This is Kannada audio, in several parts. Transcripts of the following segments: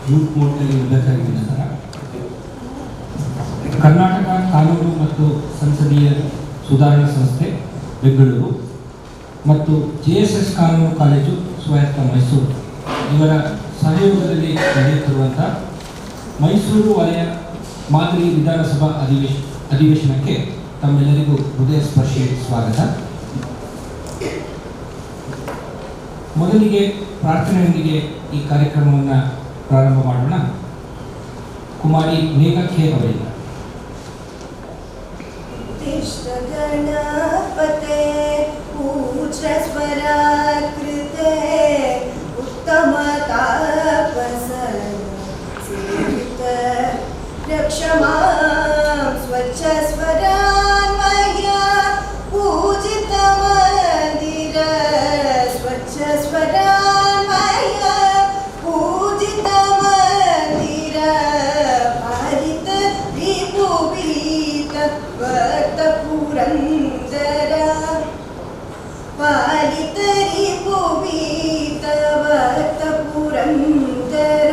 ಯೂತ್ ಮೋಡ್ನಲ್ಲಿ ಇರಬೇಕಾಗಿದೆ ನಂತರ ಕರ್ನಾಟಕ ಕಾನೂನು ಮತ್ತು ಸಂಸದೀಯ ಸುಧಾರಣಾ ಸಂಸ್ಥೆ ಬೆಂಗಳೂರು ಮತ್ತು JSS ಕಾನೂನು ಕಾಲೇಜು ಸ್ವಾಯತ್ತ ಮೈಸೂರು ಇವರ ಸಹಯೋಗದಲ್ಲಿ ನಡೆಯುತ್ತಿರುವಂಥ ಮೈಸೂರು ವಲಯ ಮಾದರಿ ವಿಧಾನಸಭಾ ಅಧಿವೇಶನಕ್ಕೆ ತಮ್ಮೆಲ್ಲರಿಗೂ ಹೃದಯ ಸ್ಪರ್ಶಿ ಸ್ವಾಗತ. ಮೊದಲಿಗೆ ಪ್ರಾರ್ಥನೆಯೊಂದಿಗೆ ಈ ಕಾರ್ಯಕ್ರಮವನ್ನು ಪ್ರಾರಂಭ ಮಾಡೋಣ. ಕುಮಾರಿ ಮೇಘ ಕೆ ಅವರಿಂದ. ಗಣಪತೆ ಪೂಜ್ಯ ಸ್ವರಾಕೃತೆ ಉತ್ತಮ ತಾಪಸ ಸೇವಿತ ರಕ್ಷಮಾಂ ಸ್ವಚ್ಛ ಸ್ವರಾನ್ವಯ ಪೂಜಿತ ಮಂದಿರ ಸ್ವಚ್ಛ ಸ್ವರಾನ್ವಯ ಪೂಜಿತ ಮಂದಿರ ಪಾಲಿತ ವಿಭುವೀತ ವರ್ತ ಪುರಂದರ ಪಾಲಿತ ವಿಭುವೀತ ವರ್ತ ಪುರಂದರ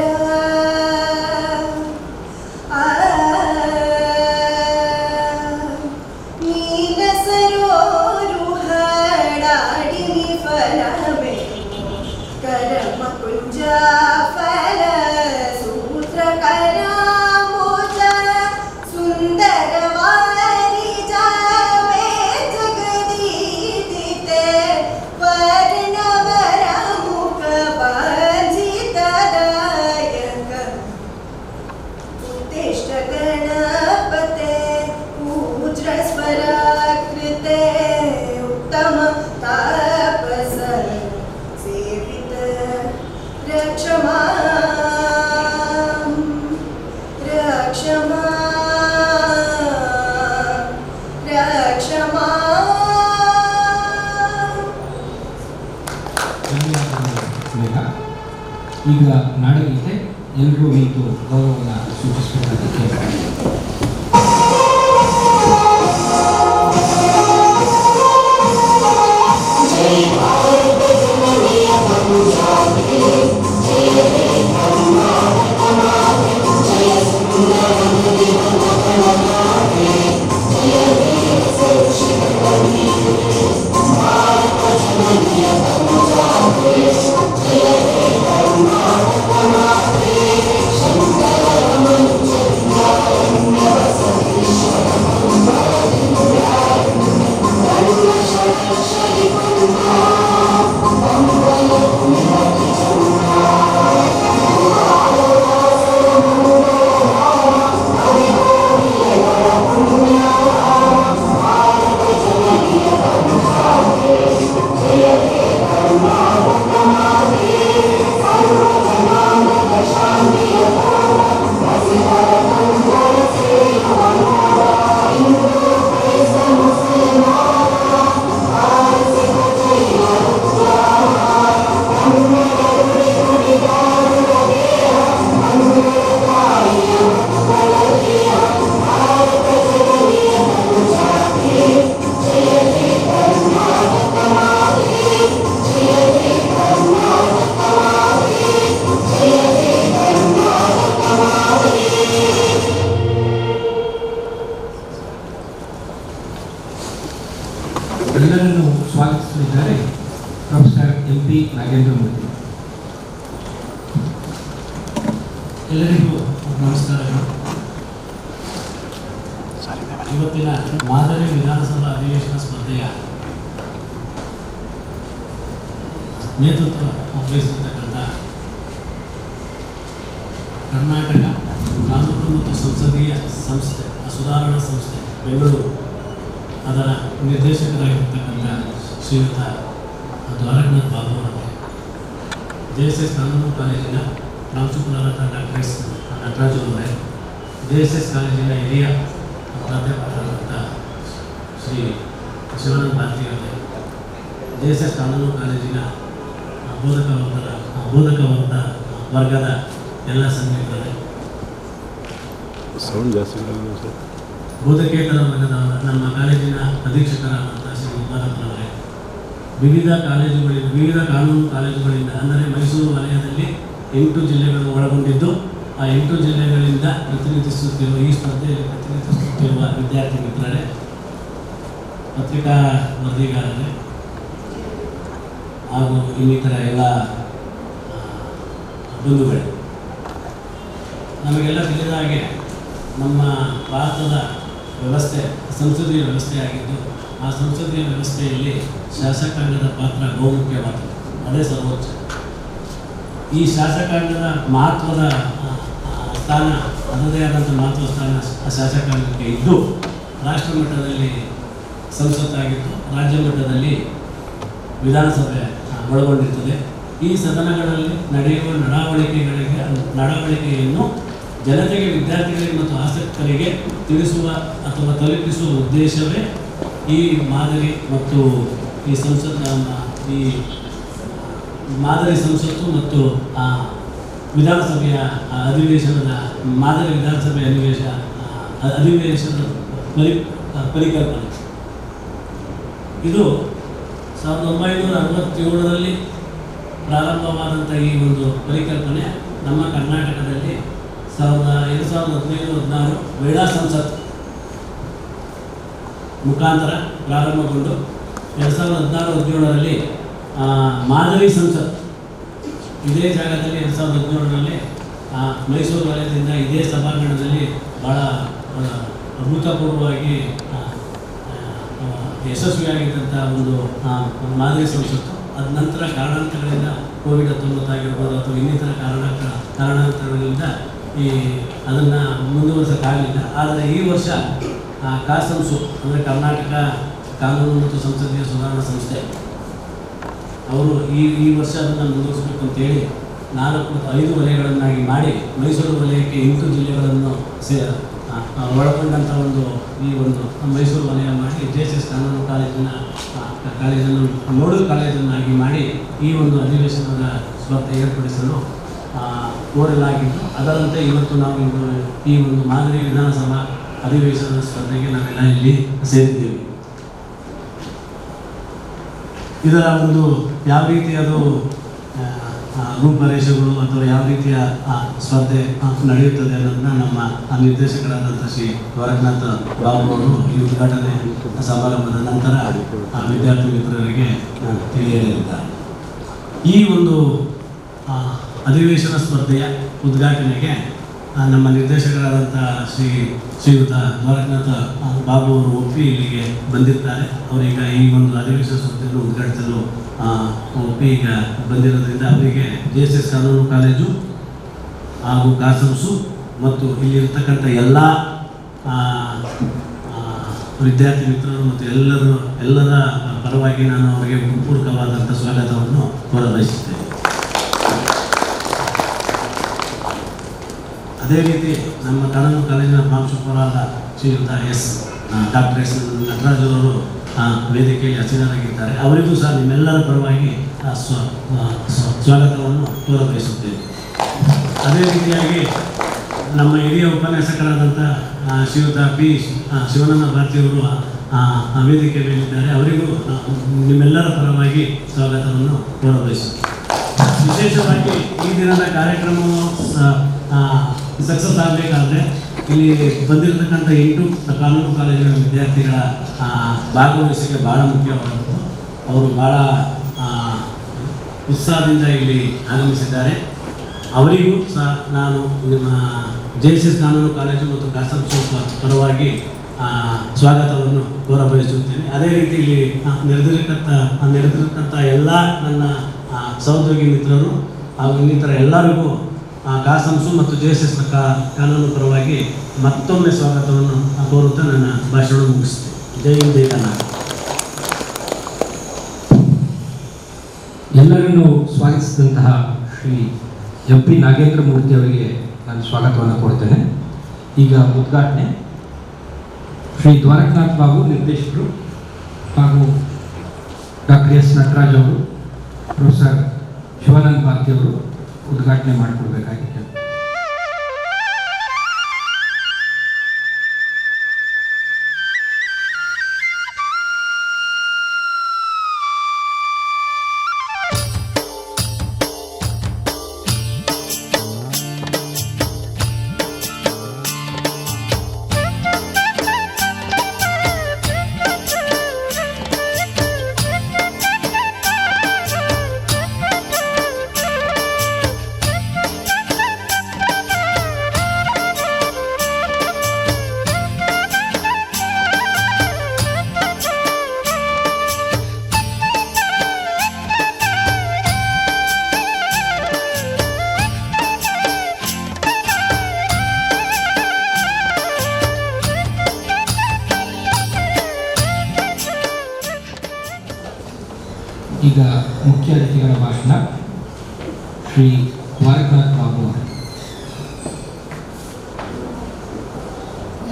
ನೀಲ ಸರೋರುಹ ಡಾಡಿನಿ ಫಲವೇ ಕರಮ ಕುಂಜ ಫಲ ಸೂತ್ರ ಕರಾಮೋಜ ಸುಂದರವಾರಿ ಜಾವೇ ಜಗದೀದಿತೆ ವರ್ಣವರ ಮುಖ ಬಾಂಜಿತದಾಯಕ ಉತ್ತಿಷ್ಟ ಗಣಪತೆ ಪೂಜ್ಯ ಸ್ವರಾಕೃತೆ ಉತ್ತಮ ತಾಪಸ ಸೇವಿತ ರಕ್ಷಮಾಂ ರಕ್ಷಮಾಂ. ಮೇಘ, ಈಗ ನಾಡಗೀತೆ ಎಲ್ಲರೂ ನಿಂತು ಗೌರವವನ್ನು ಸೂಚಿಸಬೇಕಾದ ಎಲ್ಲರನ್ನು ಸ್ವಾಗತಿಸಲಿದ್ದಾರೆ ಪ್ರೊಫೆಸರ್ MP ನಾಗೇಂದ್ರ ಮೂರ್ತಿ. ಎಲ್ಲರಿಗೂ ನಮಸ್ಕಾರಗಳು. ಇವತ್ತಿನ ಮಾದರಿ ವಿಧಾನಸಭಾ ಅಧಿವೇಶನ ಸ್ಪರ್ಧೆಯ ನೇತೃತ್ವ ವಹಿಸಿರ್ತಕ್ಕಂಥ ಕರ್ನಾಟಕ ಕಾನೂನು ಮತ್ತು ಸಂಸದೀಯ ಸಂಸ್ಥೆ ಸುಧಾರಣಾ ಸಂಸ್ಥೆ ಬೆಂಗಳೂರು ಅದರ ನಿರ್ದೇಶಕರಾಗಿರ್ತಕ್ಕಂಥ ಶ್ರೀಯುತ ದ್ವಾರಕನಾಥ್ ಬಾಬು ಅವರಿಗೆ, JSS ಕಾನೂನು ಕಾಲೇಜಿನ ಪ್ರಾಂಶುಪಾಲರಾದ ಡಾಕ್ಟರ್ ಎಸ್ ನಟರಾಜು ಅವರೇ, JSS ಕಾಲೇಜಿನ ಹಿರಿಯ ಪ್ರಾಧ್ಯಾಪಕರಾದಂಥ ಶ್ರೀ ಶಿವಾನಂದ ಭಾರತಿ ಅವರೇ, JSS ಕಾನೂನು ಕಾಲೇಜಿನ ಬೋಧಕ ವರ್ಗದ ಎಲ್ಲ ಸಂಘಟಕರೇ, ಬೋಧಕೇತರ ವರ್ಗದವರ ನಮ್ಮ ಕಾಲೇಜಿನ ಅಧೀಕ್ಷಕರಾದಂಥ ಶ್ರೀ ಉಪಾಧ್ಯಕ್ಷರವರೇ, ವಿವಿಧ ಕಾನೂನು ಕಾಲೇಜುಗಳಿಂದ ಅಂದರೆ ಮೈಸೂರು ವಲಯದಲ್ಲಿ 8 ಜಿಲ್ಲೆಗಳು ಒಳಗೊಂಡಿದ್ದು ಆ 8 ಜಿಲ್ಲೆಗಳಿಂದ ಪ್ರತಿನಿಧಿಸುತ್ತಿರುವ ಈ ಸ್ಪರ್ಧೆಯಲ್ಲಿ ಪ್ರತಿನಿಧಿಸುತ್ತಿರುವ ವಿದ್ಯಾರ್ಥಿ ಮಿತ್ರರೇ, ಪತ್ರಿಕಾ ವರದಿಗಾರರೇ ಹಾಗೂ ಇನ್ನಿತರ ಎಲ್ಲ ಬಂಧುಗಳೇ, ನಮಗೆಲ್ಲ ತಿಳಿದ ಹಾಗೆ ನಮ್ಮ ಭಾರತದ ವ್ಯವಸ್ಥೆ ಸಂಸದೀಯ ವ್ಯವಸ್ಥೆಯಾಗಿದ್ದು, ಆ ಸಂಸದೀಯ ವ್ಯವಸ್ಥೆಯಲ್ಲಿ ಶಾಸಕಾಂಗದ ಪಾತ್ರ ಬಹುಮುಖ್ಯವಾದದ್ದು, ಅದೇ ಸರ್ವೋಚ್ಚ. ಈ ಶಾಸಕಾಂಗದ ಮಹತ್ವದ ಸ್ಥಾನ, ಅದರದೇ ಆದಂಥ ಮಹತ್ವದ ಸ್ಥಾನ ಶಾಸಕಾಂಗಕ್ಕೆ ಇದ್ದು, ರಾಷ್ಟ್ರ ಮಟ್ಟದಲ್ಲಿ ಸಂಸತ್ತಾಗಿದ್ದು, ರಾಜ್ಯ ಮಟ್ಟದಲ್ಲಿ ವಿಧಾನಸಭೆ ಒಳಗೊಂಡಿರ್ತದೆ. ಈ ಸದನಗಳಲ್ಲಿ ನಡೆಯುವ ನಡವಳಿಕೆಯನ್ನು ಜನತೆಗೆ, ವಿದ್ಯಾರ್ಥಿಗಳಿಗೆ ಮತ್ತು ಆಸಕ್ತರಿಗೆ ತಿಳಿಸುವ ಅಥವಾ ತಲುಪಿಸುವ ಉದ್ದೇಶವೇ ಈ ಮಾದರಿ ಮತ್ತು ಈ ಮಾದರಿ ಸಂಸತ್ತು ಮತ್ತು ವಿಧಾನಸಭೆಯ ಅಧಿವೇಶನದ ಮಾದರಿ ವಿಧಾನಸಭೆ ಅಧಿವೇಶನದ ಪರಿಕಲ್ಪನೆ. ಇದು 1967ರಲ್ಲಿ ಪ್ರಾರಂಭವಾದಂಥ ಈ ಒಂದು ಪರಿಕಲ್ಪನೆ ನಮ್ಮ ಕರ್ನಾಟಕದಲ್ಲಿ 2015-16 ಮಹಿಳಾ ಸಂಸತ್ ಮುಖಾಂತರ ಪ್ರಾರಂಭಗೊಂಡು 2016-17ರಲ್ಲಿ ಮಾದರಿ ಸಂಸತ್ ಇದೇ ಜಾಗದಲ್ಲಿ 2017ರಲ್ಲಿ ಮೈಸೂರು ವಲಯದಿಂದ ಇದೇ ಸಭಾಂಗಣದಲ್ಲಿ ಭಾಳ ಅಭೂತಪೂರ್ವವಾಗಿ ಯಶಸ್ವಿಯಾಗಿದ್ದಂಥ ಒಂದು ಮಾದರಿ ಸಂಸತ್ತು. ಅದ ನಂತರ ಕಾರಣಾಂತರಗಳಿಂದ ಕೋವಿಡ್-19 ಆಗಿರ್ಬೋದು ಅಥವಾ ಇನ್ನಿತರ ಕಾರಣಾಂತರಗಳಿಂದ ಅದನ್ನು ಮುಂದುವರಿಸೋಕ್ಕಾಗಲಿಲ್ಲ. ಆದರೆ ಈ ವರ್ಷ ಕಾಸಂಸು ಅಂದರೆ ಕರ್ನಾಟಕ ಕಾನೂನು ಮತ್ತು ಸಂಸದೀಯ ಸುಧಾರಣಾ ಸಂಸ್ಥೆ ಅವರು ಈ ವರ್ಷ ಅದನ್ನು ಮುಂದುವರಿಸಬೇಕು ಅಂತೇಳಿ 5 ವಲಯಗಳನ್ನಾಗಿ ಮಾಡಿ ಮೈಸೂರು ವಲಯಕ್ಕೆ 8 ಜಿಲ್ಲೆಗಳನ್ನು ಒಳಗೊಂಡಂಥ ಈ ಒಂದು ಮೈಸೂರು ವಲಯ ಮಾಡಿ JSS ಕಾನೂನು ಕಾಲೇಜನ್ನು ನೋಡಲ್ ಕಾಲೇಜನ್ನಾಗಿ ಮಾಡಿ ಈ ಒಂದು ಅಧಿವೇಶನದ ಸ್ಪರ್ಧೆ ಏರ್ಪಡಿಸಲು ಕೋರಲಾಗಿದ್ದು, ಅದರಂತೆ ಇವತ್ತು ನಾವು ಈ ಒಂದು ಮಾದರಿ ವಿಧಾನಸಭಾ ಅಧಿವೇಶನದ ಸ್ಪರ್ಧೆಗೆ ನಾವೆಲ್ಲ ಇಲ್ಲಿ ಸೇರಿದ್ದೇವೆ. ಇದರ ಒಂದು ಯಾವ ರೀತಿಯ ರೂಪರೇಷೆಗಳು ಅಥವಾ ಯಾವ ರೀತಿಯ ಸ್ಪರ್ಧೆ ನಡೆಯುತ್ತದೆ ಅನ್ನೋದನ್ನ ನಮ್ಮ ನಿರ್ದೇಶಕರಾದಂಥ ಶ್ರೀ ದ್ವಾರಕನಾಥ್ ಬಾಬು ಅವರು ಈ ಉದ್ಘಾಟನೆ ಸಮಾರಂಭದ ನಂತರ ವಿದ್ಯಾರ್ಥಿ ಮಿತ್ರರಿಗೆ ತಿಳಿಯಲಿದ್ದಾರೆ. ಈ ಒಂದು ಅಧಿವೇಶನ ಸ್ಪರ್ಧೆಯ ಉದ್ಘಾಟನೆಗೆ ನಮ್ಮ ನಿರ್ದೇಶಕರಾದಂಥ ಶ್ರೀಯುತ ದ್ವಾರಕನಾಥ ಬಾಬು ಅವರು ಒಪ್ಪಿ ಇಲ್ಲಿಗೆ ಬಂದಿರ್ತಾರೆ. ಅವರೀಗ ಈ ಒಂದು ಅಧಿವೇಶನ ಸ್ಪರ್ಧೆಯನ್ನು ಉದ್ಘಾಟಿಸಲು ಒಪ್ಪಿ ಈಗ ಬಂದಿರೋದ್ರಿಂದ ಅವರಿಗೆ JSS ಕಾನೂನು ಕಾಲೇಜು ಹಾಗೂ ಕಾಸಂಸು ಮತ್ತು ಇಲ್ಲಿರ್ತಕ್ಕಂಥ ಎಲ್ಲ ವಿದ್ಯಾರ್ಥಿ ಮಿತ್ರರು ಮತ್ತು ಎಲ್ಲರ ಪರವಾಗಿ ನಾನು ಅವರಿಗೆ ಪೂರ್ವಕವಾದಂಥ ಸ್ವಾಗತವನ್ನು ಕೋರಬಯಸುತ್ತೇನೆ. ಅದೇ ರೀತಿ ನಮ್ಮ ಕಾನೂನು ಕಾಲೇಜಿನ ಪ್ರಾಂಶುಪಾಲರಾದ ಶ್ರೀಯುತ ಡಾಕ್ಟರ್ ಎಸ್ ನಟರಾಜ್ ಅವರು ವೇದಿಕೆಯಲ್ಲಿ ಹಸಿರಾಗಿದ್ದಾರೆ. ಅವರಿಗೂ ಸಹ ನಿಮ್ಮೆಲ್ಲರ ಪರವಾಗಿ ಸ್ವಾಗತವನ್ನು ಕೋರಬಯಸುತ್ತೇವೆ. ಅದೇ ರೀತಿಯಾಗಿ ನಮ್ಮ ಹಿರಿಯ ಉಪನ್ಯಾಸಕರಾದಂಥ ಶ್ರೀಯುತ ಪಿ ಶಿವನಂದ ಭಾರತಿಯವರು ವೇದಿಕೆ ಮೇಲಿದ್ದಾರೆ. ಅವರಿಗೂ ನಿಮ್ಮೆಲ್ಲರ ಪರವಾಗಿ ಸ್ವಾಗತವನ್ನು ಕೋರಬಯಸುತ್ತೇವೆ. ವಿಶೇಷವಾಗಿ ಈ ದಿನದ ಕಾರ್ಯಕ್ರಮವು ಸಕ್ಸಸ್ ಆಗಬೇಕಾದ್ರೆ ಇಲ್ಲಿ ಬಂದಿರತಕ್ಕಂಥ 8 ಕಾನೂನು ಕಾಲೇಜಿನ ವಿದ್ಯಾರ್ಥಿಗಳ ಭಾಗವಹಿಸಿಕೆ ಭಾಳ ಮುಖ್ಯವಾದದ್ದು. ಅವರು ಭಾಳ ಉತ್ಸಾಹದಿಂದ ಇಲ್ಲಿ ಆಗಮಿಸಿದ್ದಾರೆ. ಅವರಿಗೂ ಸಹ ನಾನು ನಿಮ್ಮ JSS ಕಾನೂನು ಕಾಲೇಜು ಮತ್ತು ಕಾಸಂಸು ಪರವಾಗಿ ಸ್ವಾಗತವನ್ನು ಕೋರಬಯಸುತ್ತೇನೆ. ಅದೇ ರೀತಿ ಇಲ್ಲಿ ನೆರೆದಿರತಕ್ಕಂಥ ಎಲ್ಲ ನನ್ನ ಸಹೋದ್ಯೋಗಿ ಮಿತ್ರರು ಹಾಗೂ ಇನ್ನಿತರ ಎಲ್ಲರಿಗೂ ಕಾಸಂಸು ಮತ್ತು JSS ಕಾನೂನು ಪರವಾಗಿ ಮತ್ತೊಮ್ಮೆ ಸ್ವಾಗತವನ್ನು ಕೋರುತ್ತಾ ನನ್ನ ಭಾಷಣ ಮುಗಿಸ್ತೇನೆ. ಜೈ ಹಿಂದ್, ಜೈ ಕರ್ನಾಟಕ. ಎಲ್ಲರನ್ನೂ ಸ್ವಾಗತಿಸಿದಂತಹ ಶ್ರೀ MP ನಾಗೇಂದ್ರ ಮೂರ್ತಿ ಅವರಿಗೆ ನಾನು ಸ್ವಾಗತವನ್ನು ಕೊಡ್ತೇನೆ. ಈಗ ಉದ್ಘಾಟನೆ ಶ್ರೀ ದ್ವಾರಕನಾಥ್ ಬಾಬು ನಿರ್ದೇಶಕರು ಹಾಗೂ ಡಾಕ್ಟರ್ S ನಟರಾಜ್ ಅವರು, ಪ್ರೊಫೆಸರ್ ಶಿವಾನಂದ ಭಾರತಿ ಅವರು ಉದ್ಘಾಟನೆ ಮಾಡಿಕೊಡ್ಬೇಕಾಗಿತ್ತು. ಈಗ ಮುಖ್ಯ ಅತಿಥಿಗಳ ಭಾಷಣ ಶ್ರೀ ದ್ವಾರಕನಾಥ್ ಬಾಬು ಅವರು.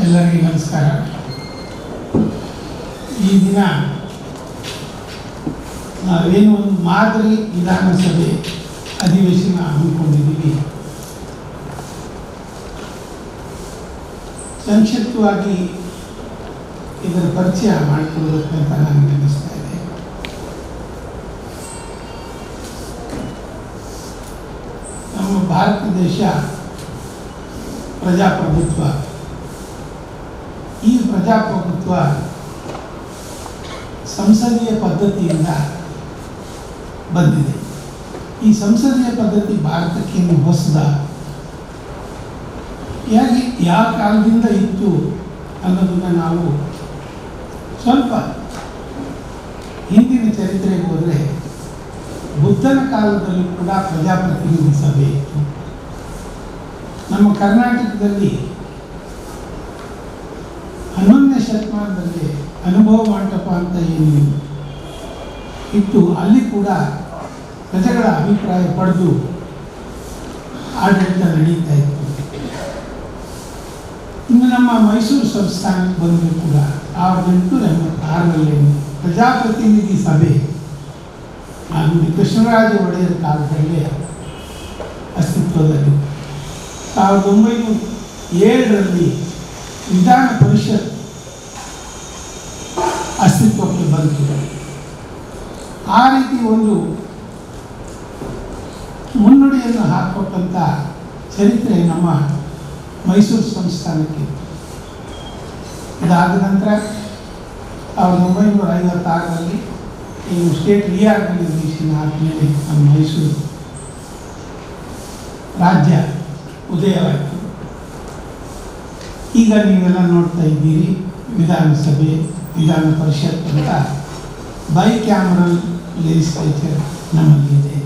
ಎಲ್ಲರಿಗೂ ನಮಸ್ಕಾರ. ಈ ದಿನ ನಾವೇನು ಒಂದು ಮಾದರಿ ವಿಧಾನಸಭೆ ಅಧಿವೇಶನ ಹಮ್ಮಿಕೊಂಡಿದ್ದೀವಿ. ಸಂಕ್ಷಿಪ್ತವಾಗಿ ಇದರ ಪರಿಚಯ ಮಾಡಿಕೊಳ್ಬೇಕಂತ ನನಗೆ ಅನ್ನಿಸ್ತಾ ಇದೆ. ನಮ್ಮ ಭಾರತ ದೇಶ ಪ್ರಜಾಪ್ರಭುತ್ವ. ಈ ಪ್ರಜಾಪ್ರಭುತ್ವ ಸಂಸದೀಯ ಪದ್ಧತಿಯಿಂದ ಬಂದಿದೆ. ಈ ಸಂಸದೀಯ ಪದ್ಧತಿ ಭಾರತಕ್ಕೇನು ಹೊಸದ, ಯಾವ ಕಾಲದಿಂದ ಇತ್ತು ಅನ್ನೋದನ್ನು ನಾವು ಸ್ವಲ್ಪ ಹಿಂದಿನ ಚರಿತ್ರೆಗೆ ಹೋದರೆ, ಬುದ್ಧನ ಕಾಲದಲ್ಲೂ ಕೂಡ ಪ್ರಜಾಪ್ರತಿನಿಧಿ ಸಭೆ ಇತ್ತು. ನಮ್ಮ ಕರ್ನಾಟಕದಲ್ಲಿ 11ನೇ ಶತಮಾನದಲ್ಲಿ ಅನುಭವ ಮಂಟಪ ಅಂತ ಏನು ಇತ್ತು, ಅಲ್ಲಿ ಕೂಡ ಪ್ರಜೆಗಳ ಅಭಿಪ್ರಾಯ ಪಡೆದು ಆಡಳಿತ ನಡೀತಾ ಇತ್ತು. ಇನ್ನು ನಮ್ಮ ಮೈಸೂರು ಸಂಸ್ಥಾನಕ್ಕೆ ಬಂದರೂ ಕೂಡ 1886ರಲ್ಲಿ ಪ್ರಜಾಪ್ರತಿನಿಧಿ ಸಭೆ ಕೃಷ್ಣರಾಜ ಒಡೆಯರ ಕಾಲದಲ್ಲೇ ಅಸ್ತಿತ್ವದಲ್ಲಿ. 1907ರಲ್ಲಿ ವಿಧಾನ ಪರಿಷತ್ ಅಸ್ತಿತ್ವಕ್ಕೆ ಬಂತು. ಆ ರೀತಿ ಒಂದು ಮುನ್ನುಡಿಯನ್ನು ಹಾಕಬೇಕಂತ ಚರಿತ್ರೆ ನಮ್ಮ ಮೈಸೂರು ಸಂಸ್ಥಾನಕ್ಕೆ. ಇದಾದ ನಂತರ 1956ರಲ್ಲಿ ಈ ಸ್ಟೇಟ್ ರಿಆರ್ಗನೈಸೇಷನ್ ಆದಮೇಲೆ ನಮ್ಮ ಮೈಸೂರು ರಾಜ್ಯ ಉದಯವಾಯಿತು. ಈಗ ನೀವೆಲ್ಲ ನೋಡ್ತಾ ಇದ್ದೀರಿ, ವಿಧಾನಸಭೆ, ವಿಧಾನ ಪರಿಷತ್ ಅಂತ ಬೈ ಕ್ಯಾಮರಲ್ ಲೆಜಿಸ್ಲೇಚರ್ ನಮ್ಮಲ್ಲಿದೆ.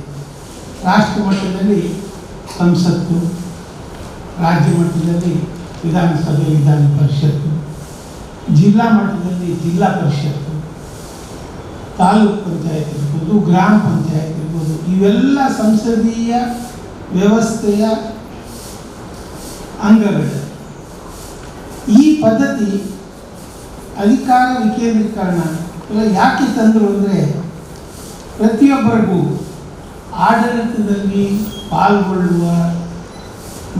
ರಾಷ್ಟ್ರ ಮಟ್ಟದಲ್ಲಿ ಸಂಸತ್ತು, ರಾಜ್ಯ ಮಟ್ಟದಲ್ಲಿ ವಿಧಾನಸಭೆ, ವಿಧಾನ ಪರಿಷತ್ತು, ಜಿಲ್ಲಾ ಮಟ್ಟದಲ್ಲಿ ಜಿಲ್ಲಾ ಪರಿಷತ್ತು, ತಾಲೂಕು ಪಂಚಾಯತ್ ಇರ್ಬೋದು, ಗ್ರಾಮ ಪಂಚಾಯತ್ ಇರ್ಬೋದು, ಇವೆಲ್ಲ ಸಂಸದೀಯ ವ್ಯವಸ್ಥೆಯ ಅಂಗಗಳು. ಈ ಪದ್ಧತಿ ಅಧಿಕಾರ ವಿಕೇಂದ್ರೀಕರಣ ಯಾಕೆ ತಂದರು ಅಂದರೆ, ಪ್ರತಿಯೊಬ್ಬರಿಗೂ ಆಡಳಿತದಲ್ಲಿ ಪಾಲ್ಗೊಳ್ಳುವ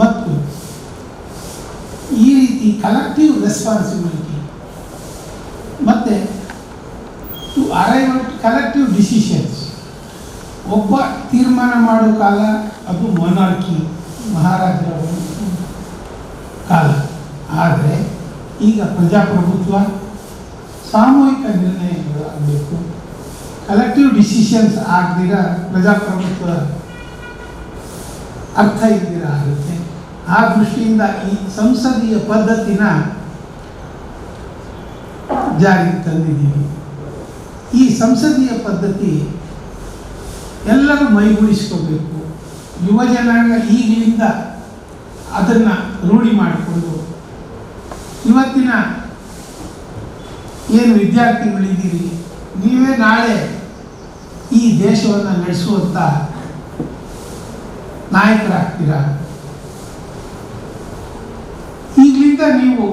ಮತ್ತು ಈ ರೀತಿ ಕಲೆಕ್ಟಿವ್ ರೆಸ್ಪಾನ್ಸಿಬಿಲಿಟಿ ಮತ್ತು to arrive at collective decisions. ಒಬ್ಬ ತೀರ್ಮಾನ ಮಾಡೋ ಕಾಲ ಅದು ಮೊನಾರ್ಕಿ, ಮಹಾರಾಜರ ಕಾಲ. ಆದರೆ ಈಗ ಪ್ರಜಾಪ್ರಭುತ್ವ, ಸಾಮೂಹಿಕ ನಿರ್ಣಯಗಳು ಆಗಬೇಕು, ಕಲೆಕ್ಟಿವ್ ಡಿಸಿಷನ್ಸ್ ಆಗದಿರ ಪ್ರಜಾಪ್ರಭುತ್ವ ಅರ್ಥ ಇಲ್ದಿರ ಆಗುತ್ತೆ. ಆ ದೃಷ್ಟಿಯಿಂದ ಈ ಸಂಸದೀಯ ಪದ್ಧತಿನ ಜಾರಿಗೆ ತಂದಿದ್ದೀವಿ. ಈ ಸಂಸದೀಯ ಪದ್ಧತಿ ಎಲ್ಲರೂ ಮೈಗೂಡಿಸ್ಕೋಬೇಕು. ಯುವ ಜನಾಂಗ ಈಗಲಿಂದ ಅದನ್ನು ರೂಢಿ ಮಾಡಿಕೊಂಡು, ಇವತ್ತಿನ ಏನು ವಿದ್ಯಾರ್ಥಿಗಳಿದ್ದೀರಿ, ನೀವೇ ನಾಳೆ ಈ ದೇಶವನ್ನು ನಡೆಸುವಂಥ ನಾಯಕರಾಗ್ತೀರಾ. ಈಗಲಿಂದ ನೀವು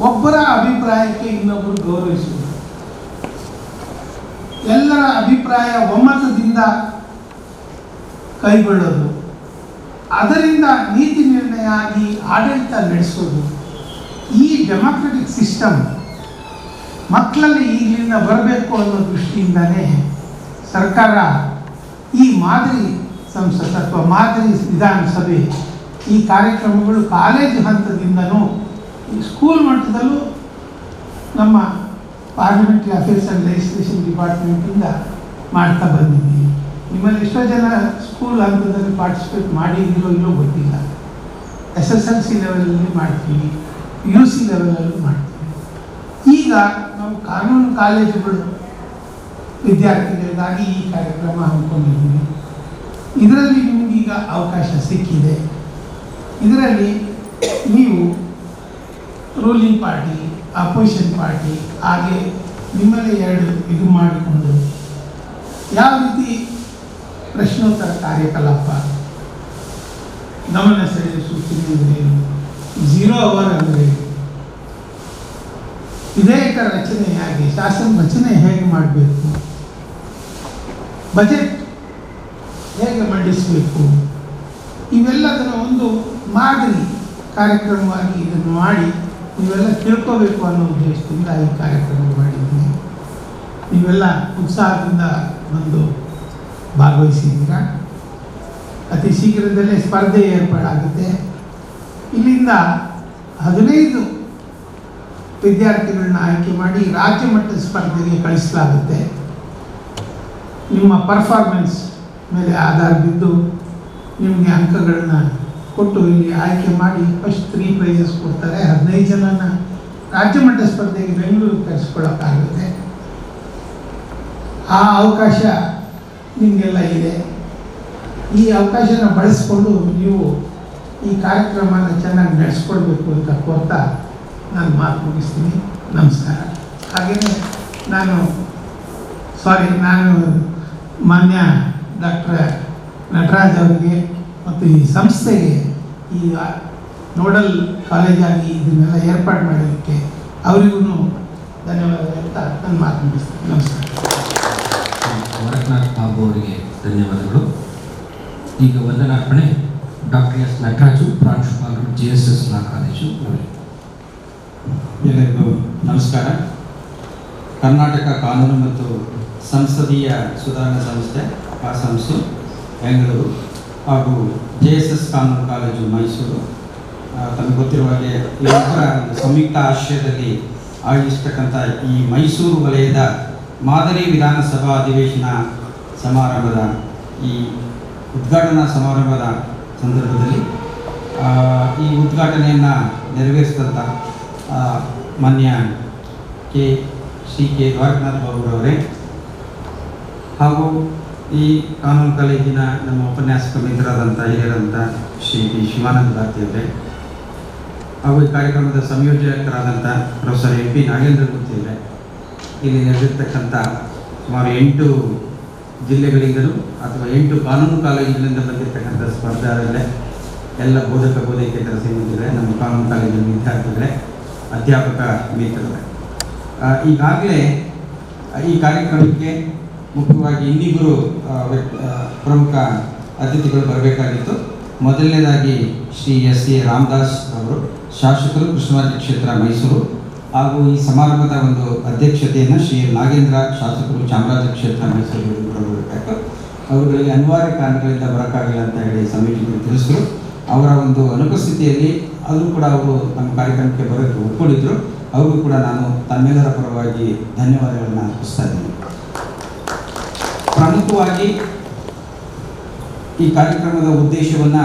ಒಬ್ಬರ ಅಭಿಪ್ರಾಯಕ್ಕೆ ಇನ್ನೊಬ್ಬರು ಗೌರವಿಸುವುದು, ಎಲ್ಲರ ಅಭಿಪ್ರಾಯ ಒಮ್ಮತದಿಂದ ಕೈಗೊಳ್ಳೋದು, ಅದರಿಂದ ನೀತಿ ನಿರ್ಣಯ ಆಗಿ ಆಡಳಿತ ನಡೆಸೋದು. ಈ ಡೆಮಾಕ್ರೆಟಿಕ್ ಸಿಸ್ಟಮ್ ಮಕ್ಕಳಲ್ಲಿ ಈಗಲಿಂದ ಬರಬೇಕು ಅನ್ನೋ ದೃಷ್ಟಿಯಿಂದಲೇ ಸರ್ಕಾರ ಈ ಮಾದರಿ ಸಂಸತ್ ಅಥವಾ ಮಾದರಿ ವಿಧಾನಸಭೆ ಈ ಕಾರ್ಯಕ್ರಮಗಳು ಕಾಲೇಜು ಹಂತದಿಂದನೂ ಸ್ಕೂಲ್ ಮಟ್ಟದಲ್ಲೂ ನಮ್ಮ ಪಾರ್ಲಿಮೆಂಟ್ರಿ ಅಫೇರ್ಸ್ ಆ್ಯಂಡ್ ಲೆಜಿಸ್ಲೇಷನ್ ಡಿಪಾರ್ಟ್ಮೆಂಟಿಂದ ಮಾಡ್ತಾ ಬಂದಿದ್ದೀವಿ. ನಿಮ್ಮಲ್ಲಿ ಎಷ್ಟೋ ಜನ ಸ್ಕೂಲ್ ಹಂತದಲ್ಲಿ ಪಾರ್ಟಿಸಿಪೇಟ್ ಮಾಡಿದ್ದೀರೋ ಇಲ್ಲೋ ಗೊತ್ತಿಲ್ಲ. SSLC ಲೆವೆಲಲ್ಲಿ ಮಾಡ್ತೀವಿ, UC ಲೆವೆಲಲ್ಲೂ ಮಾಡ್ತೀವಿ. ಈಗ ನಾವು ಕಾನೂನು ಕಾಲೇಜುಗಳು ವಿದ್ಯಾರ್ಥಿಗಳಿಗಾಗಿ ಈ ಕಾರ್ಯಕ್ರಮ ಹಮ್ಮಿಕೊಂಡಿದ್ದೀವಿ. ಇದರಲ್ಲಿ ನಿಮಗೀಗ ಅವಕಾಶ ಸಿಕ್ಕಿದೆ. ಇದರಲ್ಲಿ ನೀವು ರೂಲಿಂಗ್ ಪಾರ್ಟಿ, ಅಪೋಸಿಷನ್ ಪಾರ್ಟಿ, ಹಾಗೆ ನಿಮ್ಮಲ್ಲೇ ಎರಡು ಇದು ಮಾಡಿಕೊಂಡು ಯಾವ ರೀತಿ ಪ್ರಶ್ನೋತ್ತರ ಕಾರ್ಯಕಲಾಪ, ಗಮನ ಸೆಳೆಯುವ ಸೂಚನೆ ಅಂದ್ರೇನು, 0 ಅವರ್ ಅಂದರೆ ವಿಧೇಯಕ ರಚನೆ ಹೇಗೆ, ಶಾಸನ ರಚನೆ ಹೇಗೆ ಮಾಡಬೇಕು, ಬಜೆಟ್ ಹೇಗೆ ಮಂಡಿಸಬೇಕು, ಇವೆಲ್ಲದನ್ನು ಒಂದು ಮಾದರಿ ಕಾರ್ಯಕ್ರಮವಾಗಿ ಇದನ್ನು ಮಾಡಿ ನೀವೆಲ್ಲ ತಿಳ್ಕೋಬೇಕು ಅನ್ನೋ ಉದ್ದೇಶದಿಂದ ಈ ಕಾರ್ಯಕ್ರಮ ಮಾಡಿದ್ದೀನಿ. ನೀವೆಲ್ಲ ಉತ್ಸಾಹದಿಂದ ಬಂದು ಭಾಗವಹಿಸಿದ್ದೀರಾ. ಅತಿ ಶೀಘ್ರದಲ್ಲೇ ಸ್ಪರ್ಧೆ ಏರ್ಪಾಡಾಗುತ್ತೆ. ಇಲ್ಲಿಂದ 15 ವಿದ್ಯಾರ್ಥಿಗಳನ್ನ ಆಯ್ಕೆ ಮಾಡಿ ರಾಜ್ಯ ಮಟ್ಟದ ಸ್ಪರ್ಧೆಗೆ ಕಳಿಸಲಾಗುತ್ತೆ. ನಿಮ್ಮ ಪರ್ಫಾರ್ಮೆನ್ಸ್ ಮೇಲೆ ಆಧಾರ ಬಿದ್ದು ನಿಮಗೆ ಅಂಕಗಳನ್ನ ಕೊಟ್ಟು ಇಲ್ಲಿ ಆಯ್ಕೆ ಮಾಡಿ ಫಸ್ಟ್ 3 ಪ್ರೈಸಸ್ ಕೊಡ್ತಾರೆ. 15 ಜನನ ರಾಜ್ಯ ಮಟ್ಟ ಸ್ಪರ್ಧೆಗೆ ಬೆಂಗಳೂರಿಗೆ ಕರೆಸ್ಕೊಳ್ಳೋಕ್ಕಾಗುತ್ತೆ. ಆ ಅವಕಾಶ ನಿಮಗೆಲ್ಲ ಇದೆ. ಈ ಅವಕಾಶನ ಬಳಸ್ಕೊಂಡು ನೀವು ಈ ಕಾರ್ಯಕ್ರಮನ ಚೆನ್ನಾಗಿ ನಡೆಸ್ಕೊಳ್ಬೇಕು ಅಂತ ಕೋರ್ತಾ ನಾನು ಮಾತು ಮುಗಿಸ್ತೀನಿ. ನಮಸ್ಕಾರ. ಹಾಗೆಯೇ ನಾನು ಮಾನ್ಯ ಡಾಕ್ಟರ್ ನಟರಾಜ್ ಅವರಿಗೆ ಮತ್ತು ಈ ಸಂಸ್ಥೆಗೆ ಈ ನೋಡಲ್ ಕಾಲೇಜಾಗಿ ಇದನ್ನೆಲ್ಲ ಏರ್ಪಾಡು ಮಾಡೋದಕ್ಕೆ ಅವರಿಗೂ ಧನ್ಯವಾದ ಅಂತ ನಾನು ಮಾತು ಮುಗಿಸ್ತೀನಿ. ನಮಸ್ಕಾರ. ಗೋರಖನಾಥ್ ಬಾಬು ಅವರಿಗೆ ಧನ್ಯವಾದಗಳು. ಈಗ ವಂದನಾರ್ಪಣೆ ಡಾಕ್ಟರ್ ಎಸ್ ನಟರಾಜು, ಪ್ರಾಂಶುಪಾಲರು, JSS ಲಾ ಕಾಲೇಜು. ಎಲ್ಲರಿಗೂ ನಮಸ್ಕಾರ. ಕರ್ನಾಟಕ ಕಾನೂನು ಮತ್ತು ಸಂಸದೀಯ ಸುಧಾರಣಾ ಸಂಸ್ಥೆ ಕಾಸಂಸು ಬೆಂಗಳೂರು ಹಾಗೂ JSS ಕಾನೂನು ಕಾಲೇಜು ಮೈಸೂರು ತಮಗೆ ಗೊತ್ತಿರುವ ಹಾಗೆ ಇವರ ಒಂದು ಸಂಯುಕ್ತ ಆಶ್ರಯದಲ್ಲಿ ಆಯೋಜಿಸ್ತಕ್ಕಂಥ ಈ ಮೈಸೂರು ವಲಯದ ಮಾದರಿ ವಿಧಾನಸಭಾ ಅಧಿವೇಶನ ಸಮಾರಂಭದ ಈ ಉದ್ಘಾಟನಾ ಸಮಾರಂಭದ ಸಂದರ್ಭದಲ್ಲಿ ಈ ಉದ್ಘಾಟನೆಯನ್ನು ನೆರವೇರಿಸಿದಂಥ ಮಾನ್ಯ ಶ್ರೀ ಕೆ ದ್ವಾರಕನಾಥ್ ಬಾಬುರವರೇ ಹಾಗೂ ಈ ಕಾನೂನು ಕಾಲೇಜಿನ ನಮ್ಮ ಉಪನ್ಯಾಸಕ ಮಿತ್ರರಾದಂಥ ಹಿರಿಯರಂಥ ಶ್ರೀ ಪಿ ಶಿವಾನಂದ ಭಾರತಿಯವರೇ ಹಾಗೂ ಈ ಕಾರ್ಯಕ್ರಮದ ಸಂಯೋಜಕರಾದಂಥ ಪ್ರೊಫೆಸರ್ MP ನಾಗೇಂದ್ರ ಮೂರ್ತಿಯವರೇ, ಇಲ್ಲಿ ನೆರೆದಿರ್ತಕ್ಕಂಥ ಸುಮಾರು 8 ಜಿಲ್ಲೆಗಳಿಂದಲೂ ಅಥವಾ 8 ಕಾನೂನು ಕಾಲೇಜುಗಳಿಂದ ಬಂದಿರತಕ್ಕಂಥ ಸ್ಪರ್ಧಾರಲ್ಲೇ ಎಲ್ಲ ಬೋಧಕ ಬೋಧಕೇತರ ಸಿಬ್ಬಂದಿಗಳೇ, ನಮ್ಮ ಕಾನೂನು ಕಾಲೇಜಿನ ವಿದ್ಯಾರ್ಥಿಗಳೇ, ಅಧ್ಯಾಪಕ ಮಿತ್ರರೇ, ಈಗಾಗಲೇ ಈ ಕಾರ್ಯಕ್ರಮಕ್ಕೆ ಮುಖ್ಯವಾಗಿ ಇನ್ನಿಬ್ಬರು ಪ್ರಮುಖ ಅತಿಥಿಗಳು ಬರಬೇಕಾಗಿತ್ತು. ಮೊದಲನೇದಾಗಿ ಶ್ರೀ SA ರಾಮದಾಸ್ ಅವರು, ಶಾಸಕರು, ಕೃಷ್ಣರಾಜ ಕ್ಷೇತ್ರ ಮೈಸೂರು, ಹಾಗೂ ಈ ಸಮಾರಂಭದ ಒಂದು ಅಧ್ಯಕ್ಷತೆಯನ್ನು ಶ್ರೀ ನಾಗೇಂದ್ರ, ಶಾಸಕರು, ಚಾಮರಾಜ ಕ್ಷೇತ್ರ ಮೈಸೂರು ಬರಬೇಕಾಯಿತು. ಅವರುಗಳಿಗೆ ಅನಿವಾರ್ಯ ಕಾರಣಗಳಿಂದ ಬರೋಕ್ಕಾಗಿಲ್ಲ ಅಂತ ಹೇಳಿ ಸಮಿತಿಗಳು ತಿಳಿಸಿದ್ರು. ಅವರ ಒಂದು ಅನುಪಸ್ಥಿತಿಯಲ್ಲಿ ಆದರೂ ಕೂಡ ಅವರು ನಮ್ಮ ಕಾರ್ಯಕ್ರಮಕ್ಕೆ ಬರೋಕ್ಕೆ ಒಪ್ಪಿಕೊಂಡಿದ್ರು. ಅವ್ರಿಗೂ ಕೂಡ ನಾನು ತಮ್ಮೆಲ್ಲರ ಪರವಾಗಿ ಧನ್ಯವಾದಗಳನ್ನು ಅರ್ಪಿಸ್ತಾ ಇದ್ದೀನಿ. ಪ್ರಮುಖವಾಗಿ ಈ ಕಾರ್ಯಕ್ರಮದ ಉದ್ದೇಶವನ್ನು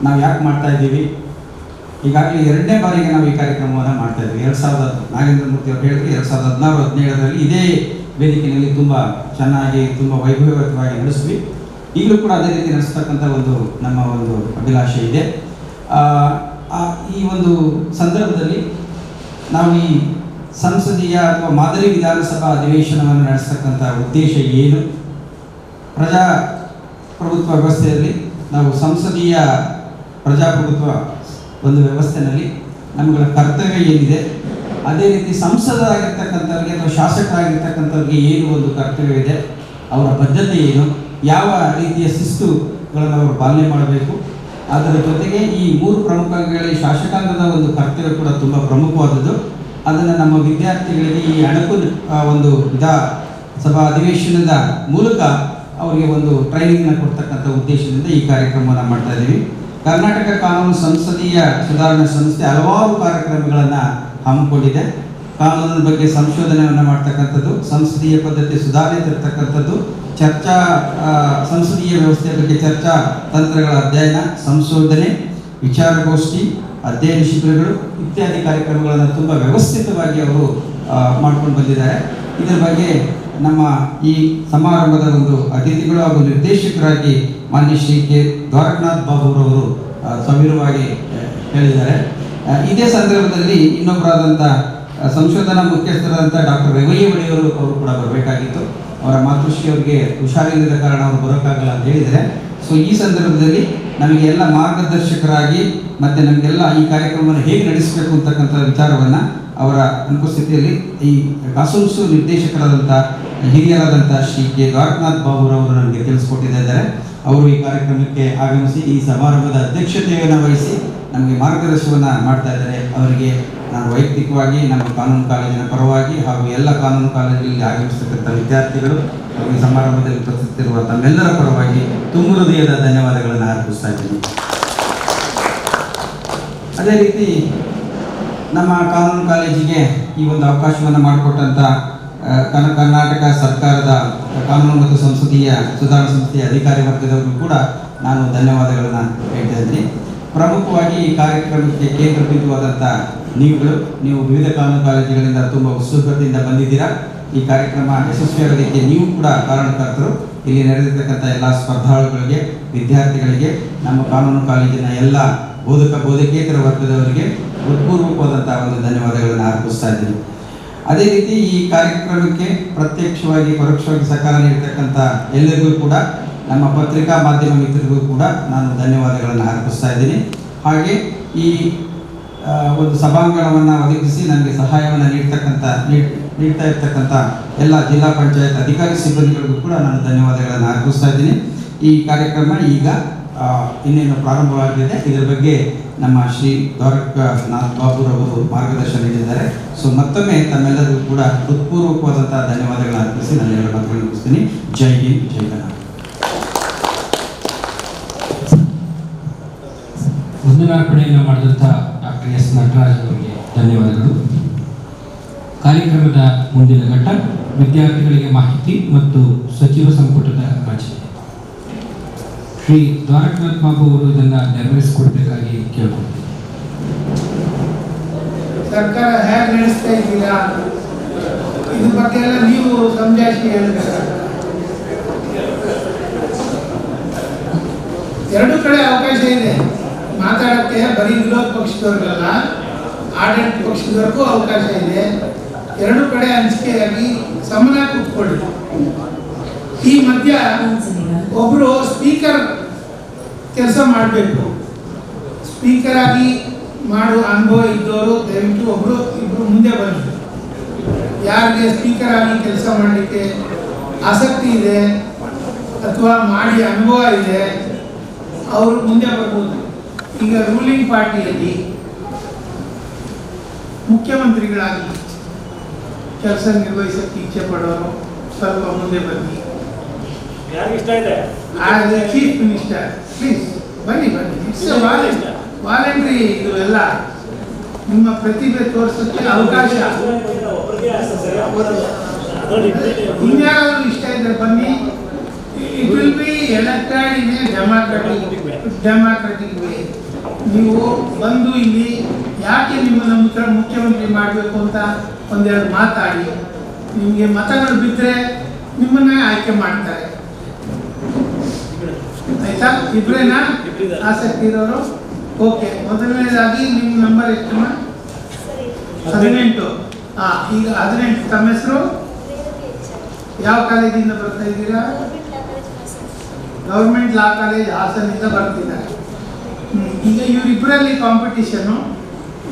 ನಾವು ಯಾಕೆ ಮಾಡ್ತಾ ಇದ್ದೀವಿ, ಈಗಾಗಲೇ 2ನೇ ಬಾರಿಗೆ ನಾವು ಈ ಕಾರ್ಯಕ್ರಮವನ್ನು ಮಾಡ್ತಾ ಇದ್ದೀವಿ. 2000 ನಾಗೇಂದ್ರ ಮೂರ್ತಿ ಅವರು ಹೇಳಿದ್ರು 2016-17ರಲ್ಲಿ ಇದೇ ವೇದಿಕೆಯಲ್ಲಿ ತುಂಬ ಚೆನ್ನಾಗಿ ತುಂಬ ವೈಭವಯುತವಾಗಿ ನಡೆಸಿದ್ವಿ. ಈಗಲೂ ಕೂಡ ಅದೇ ರೀತಿ ನಡೆಸ್ತಕ್ಕಂಥ ನಮ್ಮ ಒಂದು ಅಭಿಲಾಷೆ ಇದೆ. ಈ ಒಂದು ಸಂದರ್ಭದಲ್ಲಿ ನಾವು ಈ ಸಂಸದೀಯ ಅಥವಾ ಮಾದರಿ ವಿಧಾನಸಭಾ ಅಧಿವೇಶನವನ್ನು ನಡೆಸ್ತಕ್ಕಂಥ ಉದ್ದೇಶ ಏನು, ಪ್ರಜಾಪ್ರಭುತ್ವ ವ್ಯವಸ್ಥೆಯಲ್ಲಿ ನಾವು ಸಂಸದೀಯ ಪ್ರಜಾಪ್ರಭುತ್ವ ಒಂದು ವ್ಯವಸ್ಥೆಯಲ್ಲಿ ನಮ್ಮಗಳ ಕರ್ತವ್ಯ ಏನಿದೆ, ಅದೇ ರೀತಿ ಸಂಸದರಾಗಿರ್ತಕ್ಕಂಥವ್ರಿಗೆ ಅಥವಾ ಶಾಸಕರಾಗಿರ್ತಕ್ಕಂಥವ್ರಿಗೆ ಏನು ಒಂದು ಕರ್ತವ್ಯ ಇದೆ, ಅವರ ಬದ್ಧತೆ ಏನು, ಯಾವ ರೀತಿಯ ಶಿಸ್ತುಗಳನ್ನು ಅವರು ಪಾಲನೆ ಮಾಡಬೇಕು, ಅದರ ಜೊತೆಗೆ ಈ 3 ಪ್ರಮುಖಗಳಲ್ಲಿ ಶಾಸಕಾಂಗದ ಒಂದು ಕರ್ತವ್ಯ ಕೂಡ ತುಂಬ ಪ್ರಮುಖವಾದದ್ದು. ಅದನ್ನು ನಮ್ಮ ವಿದ್ಯಾರ್ಥಿಗಳಿಗೆ ಈ ಅಣಕು ಒಂದು ಸಭಾ ಅಧಿವೇಶನದ ಮೂಲಕ ಅವರಿಗೆ ಒಂದು ಟ್ರೈನಿಂಗ್ನ ಕೊಡ್ತಕ್ಕಂಥ ಉದ್ದೇಶದಿಂದ ಈ ಕಾರ್ಯಕ್ರಮವನ್ನು ಮಾಡ್ತಾ ಇದ್ದೀವಿ. ಕರ್ನಾಟಕ ಕಾನೂನು ಸಂಸದೀಯ ಸುಧಾರಣಾ ಸಂಸ್ಥೆ ಹಲವಾರು ಕಾರ್ಯಕ್ರಮಗಳನ್ನು ಹಮ್ಮಿಕೊಂಡಿದೆ. ಕಾನೂನಿನ ಬಗ್ಗೆ ಸಂಶೋಧನೆಯನ್ನು ಮಾಡ್ತಕ್ಕಂಥದ್ದು, ಸಂಸದೀಯ ಪದ್ಧತಿ ಸುಧಾರಣೆ ತರ್ತಕ್ಕಂಥದ್ದು, ಸಂಸದೀಯ ವ್ಯವಸ್ಥೆಯ ಬಗ್ಗೆ ಚರ್ಚಾ ತಂತ್ರಗಳ ಅಧ್ಯಯನ, ಸಂಶೋಧನೆ, ವಿಚಾರಗೋಷ್ಠಿ, ಅಧ್ಯಯನ ಶಿಬಿರಗಳು ಇತ್ಯಾದಿ ಕಾರ್ಯಕ್ರಮಗಳನ್ನು ತುಂಬ ವ್ಯವಸ್ಥಿತವಾಗಿ ಅವರು ಮಾಡ್ಕೊಂಡು ಬಂದಿದ್ದಾರೆ. ಇದರ ಬಗ್ಗೆ ನಮ್ಮ ಈ ಸಮಾರಂಭದ ಒಂದು ಅತಿಥಿಗಳು ಹಾಗೂ ನಿರ್ದೇಶಕರಾಗಿ ಮಾನ್ಯ ಶ್ರೀ ಕೆ ದ್ವಾರಕನಾಥ್ ಬಾಬುರವರು ಸವಿರವಾಗಿ ಹೇಳಿದ್ದಾರೆ. ಇದೇ ಸಂದರ್ಭದಲ್ಲಿ ಇನ್ನೊಬ್ಬರಾದಂಥ ಸಂಶೋಧನಾ ಮುಖ್ಯಸ್ಥರಾದಂಥ ಡಾಕ್ಟರ್ ರೆವಯ್ಯ ಒಡೆಯವರು ಅವರು ಕೂಡ ಬರಬೇಕಾಗಿತ್ತು. ಅವರ ಮಾತೃಶ್ರೀ ಅವರಿಗೆ ಹುಷಾರಿಲ್ಲದ ಕಾರಣ ಅವರು ಬರೋಕ್ಕಾಗಲ್ಲ ಅಂತ ಹೇಳಿದರೆ, ಸೊ ಈ ಸಂದರ್ಭದಲ್ಲಿ ನಮಗೆ ಎಲ್ಲ ಮಾರ್ಗದರ್ಶಕರಾಗಿ ಮತ್ತು ನಮಗೆಲ್ಲ ಈ ಕಾರ್ಯಕ್ರಮವನ್ನು ಹೇಗೆ ನಡೆಸಬೇಕು ಅಂತಕ್ಕಂಥ ವಿಚಾರವನ್ನು ಅವರ ಅನುಪಸ್ಥಿತಿಯಲ್ಲಿ ಈ ಕಾಸುಂಸು ನಿರ್ದೇಶಕರಾದಂಥ ಹಿರಿಯರಾದಂಥ ಶ್ರೀ ಕೆ ದ್ವಾರಕನಾಥ್ ಬಾಬುರವರು ನನಗೆ ತಿಳಿಸ್ಕೊಟ್ಟಿದ್ದಾರೆ. ಅವರು ಈ ಕಾರ್ಯಕ್ರಮಕ್ಕೆ ಆಗಮಿಸಿ ಈ ಸಮಾರಂಭದ ಅಧ್ಯಕ್ಷತೆಯನ್ನು ವಹಿಸಿ ನಮಗೆ ಮಾರ್ಗದರ್ಶನವನ್ನು ಮಾಡ್ತಾ ಇದ್ದಾರೆ. ಅವರಿಗೆ ನಾನು ವೈಯಕ್ತಿಕವಾಗಿ ನಮ್ಮ ಕಾನೂನು ಕಾಲೇಜಿನ ಪರವಾಗಿ ಹಾಗೂ ಎಲ್ಲ ಕಾನೂನು ಕಾಲೇಜಿನಲ್ಲಿ ಆಗಮಿಸತಕ್ಕಂಥ ವಿದ್ಯಾರ್ಥಿಗಳು ಹಾಗೂ ಈ ಸಮಾರಂಭದಲ್ಲಿ ಉಪಸ್ಥಿತಿರುವ ತಮ್ಮೆಲ್ಲರ ಪರವಾಗಿ ತುಂಬ ಹೃದಯದ ಧನ್ಯವಾದಗಳನ್ನು ಅರ್ಪಿಸ್ತಾ ಇದ್ದೀನಿ. ಅದೇ ರೀತಿ ನಮ್ಮ ಕಾನೂನು ಕಾಲೇಜಿಗೆ ಈ ಒಂದು ಅವಕಾಶವನ್ನು ಮಾಡಿಕೊಟ್ಟಂಥ ಕರ್ನಾಟಕ ಸರ್ಕಾರದ ಕಾನೂನು ಮತ್ತು ಸಂಸದೀಯ ಸುಧಾರಣಾ ಸಂಸ್ಥೆಯ ಅಧಿಕಾರಿ ವರ್ಗದವರಿಗೂ ಕೂಡ ನಾನು ಧನ್ಯವಾದಗಳನ್ನು ಹೇಳ್ತಾ ಇದ್ದೀನಿ. ಪ್ರಮುಖವಾಗಿ ಈ ಕಾರ್ಯಕ್ರಮಕ್ಕೆ ಕೇಂದ್ರ ಬಿಂದುವಾದಂಥ ನೀವು ವಿವಿಧ ಕಾನೂನು ಕಾಲೇಜುಗಳಿಂದ ತುಂಬ ಉತ್ಸುಕತೆಯಿಂದ ಬಂದಿದ್ದೀರಾ. ಈ ಕಾರ್ಯಕ್ರಮ ಯಶಸ್ವಿಯಾಗೋದಕ್ಕೆ ನೀವು ಕೂಡ ಕಾರಣಕರ್ತರು. ಇಲ್ಲಿ ನಡೆದಿರ್ತಕ್ಕಂಥ ಎಲ್ಲ ಸ್ಪರ್ಧಾಳುಗಳಿಗೆ, ವಿದ್ಯಾರ್ಥಿಗಳಿಗೆ, ನಮ್ಮ ಕಾನೂನು ಕಾಲೇಜಿನ ಎಲ್ಲ ಬೋಧಕೇತರ ವರ್ಗದವರಿಗೆ ಹೃತ್ಪೂರ್ವಕವಾದಂಥ ಒಂದು ಧನ್ಯವಾದಗಳನ್ನು ಅರ್ಪಿಸ್ತಾ ಇದ್ದೀನಿ. ಅದೇ ರೀತಿ ಈ ಕಾರ್ಯಕ್ರಮಕ್ಕೆ ಪ್ರತ್ಯಕ್ಷವಾಗಿ ಪರೋಕ್ಷವಾಗಿ ಸಹಕಾರ ನೀಡತಕ್ಕಂಥ ಎಲ್ಲರಿಗೂ ಕೂಡ, ನಮ್ಮ ಪತ್ರಿಕಾ ಮಾಧ್ಯಮ ಮಿತ್ರರಿಗೂ ಕೂಡ ನಾನು ಧನ್ಯವಾದಗಳನ್ನು ಅರ್ಪಿಸ್ತಾ ಇದ್ದೀನಿ. ಹಾಗೆ ಈ ಒಂದು ಸಭಾಂಗಣವನ್ನು ಒದಗಿಸಿ ನನಗೆ ಸಹಾಯವನ್ನು ನೀಡ್ತಾ ಇರ್ತಕ್ಕಂಥ ಎಲ್ಲ ಜಿಲ್ಲಾ ಪಂಚಾಯತ್ ಅಧಿಕಾರಿ ಸಿಬ್ಬಂದಿಗಳಿಗೂ ಕೂಡ ನಾನು ಧನ್ಯವಾದಗಳನ್ನು ಅರ್ಪಿಸ್ತಾ ಇದ್ದೀನಿ. ಈ ಕಾರ್ಯಕ್ರಮ ಈಗ ಇನ್ನೇನು ಪ್ರಾರಂಭವಾಗಿದೆ. ಇದರ ಬಗ್ಗೆ ನಮ್ಮ ಶ್ರೀ ದ್ವಾರಕನಾಥ್ ಬಾಬುರವರು ಮಾರ್ಗದರ್ಶನ ನೀಡಿದ್ದಾರೆ. ಸೊ ಮತ್ತೊಮ್ಮೆ ತಮ್ಮೆಲ್ಲರಿಗೂ ಕೂಡ ಹೃತ್ಪೂರ್ವಕವಾದಂಥ ಧನ್ಯವಾದಗಳನ್ನು ಅರ್ಪಿಸಿ ನಾನು ಎರಡು ಮಾತುಗಳನ್ನು ಮುಗಿಸ್ತೀನಿ. ಜೈ ಹಿಂದ್, ಜೈ ಕನ್ನಡ. ವಂದನಾರ್ಪಣೆಯನ್ನು ಮಾಡಿದಂಥ ಡಾಕ್ಟರ್ ಎಸ್ ನಟರಾಜ್ ಅವರಿಗೆ ಧನ್ಯವಾದಗಳು. ಕಾರ್ಯಕ್ರಮದ ಮುಂದಿನ ಘಟ್ಟ ವಿದ್ಯಾರ್ಥಿಗಳಿಗೆ ಮಾಹಿತಿ ಮತ್ತು ಸಚಿವ ಸಂಪುಟದ ರಚನೆ. ಶ್ರೀ ದ್ವಾರಕನಾಥ್ ಬಾಬು ಅವರು ಇದನ್ನು ನೆರವೇರಿಸಿಕೊಡ್ಬೇಕಾಗಿ ಕೇಳ್ಕೊಳ್ತೀನಿ. ಸರ್ಕಾರ ಹೇಗೆ ನಡೆಸ್ತಾ ಇದ್ದೀರಾ ಇದ್ರ ಬಗ್ಗೆ ಎಲ್ಲ ನೀವು ಸಮಜಾಯಿಷಿ ಹೇಳಬೇಕು. ಎರಡು ಕಡೆ ಅವಕಾಶ ಇದೆ ಮಾತಾಡೋಕ್ಕೆ. ಬರೀ ವಿರೋಧ ಪಕ್ಷದವ್ರಿಗಲ್ಲ, ಆಡಳಿತ ಪಕ್ಷದವ್ರಿಗೂ ಅವಕಾಶ ಇದೆ. ಎರಡು ಕಡೆ ಹಂಚಿಕೆಯಾಗಿ ಸಮನ ಕೂತ್ಕೊಳ್ಳಿ. ಈ ಮಧ್ಯ ಒಬ್ಬರು ಸ್ಪೀಕರ್ ಕೆಲಸ ಮಾಡಬೇಕು. ಸ್ಪೀಕರ್ ಆಗಿ ಮಾಡುವ ಅನುಭವ ಇದ್ದವರು ದಯವಿಟ್ಟು ಒಬ್ಬರು ಇಬ್ಬರು ಮುಂದೆ ಬನ್ನಿ. ಯಾರಿಗೆ ಸ್ಪೀಕರ್ ಆಗಿ ಕೆಲಸ ಮಾಡಲಿಕ್ಕೆ ಆಸಕ್ತಿ ಇದೆ ಅಥವಾ ಮಾಡಿ ಅನುಭವ ಇದೆ ಅವರು ಮುಂದೆ ಬರ್ಬೋದು. ಈಗ ರೂಲಿಂಗ್ ಪಾರ್ಟಿಯಲ್ಲಿ ಮುಖ್ಯಮಂತ್ರಿಗಳಾಗಿ ಕೆಲಸ ನಿರ್ವಹಿಸಕ್ಕೆ ಇಚ್ಛೆ ಪಡೋರು ಸ್ವಲ್ಪ ಮುಂದೆ ಬನ್ನಿ. ಚೀಫ್ ಮಿನಿಸ್ಟರ್ ಪ್ಲೀಸ್ ಬನ್ನಿ. It's voluntary. ಇದು ಎಲ್ಲ ನಿಮ್ಮ ಪ್ರತಿಭೆ ತೋರಿಸೋಕ್ಕೆ ಅವಕಾಶ. ಇನ್ಯಾರಾದ್ರೂ ಇಷ್ಟ ಇದ್ರೆ ಬನ್ನಿ. It will be elected in a democratic way. ನೀವು ಬಂದು ಇಲ್ಲಿ ಯಾಕೆ ನಿಮ್ಮನ್ನ ಮುಖ್ಯಮಂತ್ರಿ ಮಾಡಬೇಕು ಅಂತ ಒಂದೆರಡು ಮಾತಾಡಿ. ನಿಮಗೆ ಮತಗಳು ಬಿದ್ದರೆ ನಿಮ್ಮನ್ನೇ ಆಯ್ಕೆ ಮಾಡ್ತಾರೆ. ಆಯ್ತಾ? ಇಬ್ಬರೇನಾ ಆಸಕ್ತಿ ಇರೋರು? ಓಕೆ. ಮೊದಲನೇದಾಗಿ ನಿಮ್ಮ ನಂಬರ್ ಎಷ್ಟಮ್ಮ? 18. ಈಗ 18. ತಮ್ಮ ಹೆಸರು? ಯಾವ ಕಾಲೇಜಿಂದ ಬರ್ತಾ ಇದ್ದೀರಾ? ಗೌರ್ಮೆಂಟ್ ಲಾ ಕಾಲೇಜ್ ಹಾಸನಿಂದ ಬರ್ತಿದ್ದಾರೆ. ಈಗ ಇವರಿಬ್ಬರಲ್ಲಿ ಕಾಂಪಿಟಿಷನ್ನು.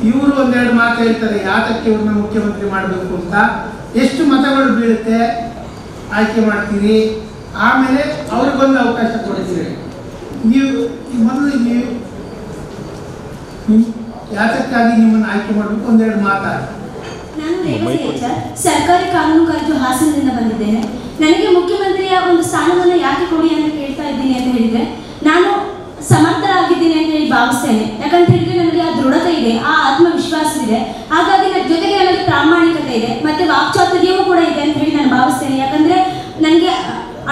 ಇವರು ಒಂದೆರಡು ಮಾತು ಹೇಳ್ತಾರೆ ಯಾತಕ್ಕೆ ಇವ್ರನ್ನ ಮುಖ್ಯಮಂತ್ರಿ ಮಾಡಬೇಕು ಅಂತ. ಎಷ್ಟು ಮತಗಳು ಬೀಳುತ್ತೆ ಆಯ್ಕೆ ಮಾಡ್ತೀರಿ. ಆಮೇಲೆ ಅವ್ರಿಗೊಂದು ಅವಕಾಶ ಕೊಡ್ತೀರಿ. ನೀವು ಮೊದಲು ನೀವು ಯಾತಕ್ಕಾಗಿ ನಿಮ್ಮನ್ನು ಆಯ್ಕೆ ಮಾಡಬೇಕು ಒಂದೆರಡು ಮಾತಾಡಿ. ನಾನು ರೇವತಿ ಎಚ್ಆರ್, ಸರ್ಕಾರಿ ಕಾನೂನು ಕಾಲೇಜು ಹಾಸನದಿಂದ ಬಂದಿದ್ದೇನೆ. ನನಗೆ ಮುಖ್ಯಮಂತ್ರಿಯ ಒಂದು ಸ್ಥಾನವನ್ನು ಯಾಕೆ ಕೊಡಿ ಅಂತ ಕೇಳ್ತಾ ಇದ್ದೀನಿ ಅಂತ ಹೇಳಿದರೆ, ನಾನು ಸಮರ್ಥರಾಗಿದ್ದೀನಿ ಅಂತ ಹೇಳಿ ಭಾವಿಸ್ತೇನೆ. ಯಾಕಂತ ಹೇಳಿದ್ರೆ ನನಗೆ ಆ ದೃಢತೆ ಇದೆ, ಆ ಆತ್ಮವಿಶ್ವಾಸವಿದೆ. ಹಾಗಾಗಿ ನನ್ನ ಜೊತೆಗೆ ನನಗೆ ಪ್ರಾಮಾಣಿಕತೆ ಇದೆ ಮತ್ತು ವಾಕ್ಚಾತುರ್ಯವೂ ಕೂಡ ಇದೆ ಅಂತ ಹೇಳಿ ನಾನು ಭಾವಿಸ್ತೇನೆ. ಯಾಕಂದರೆ ನನಗೆ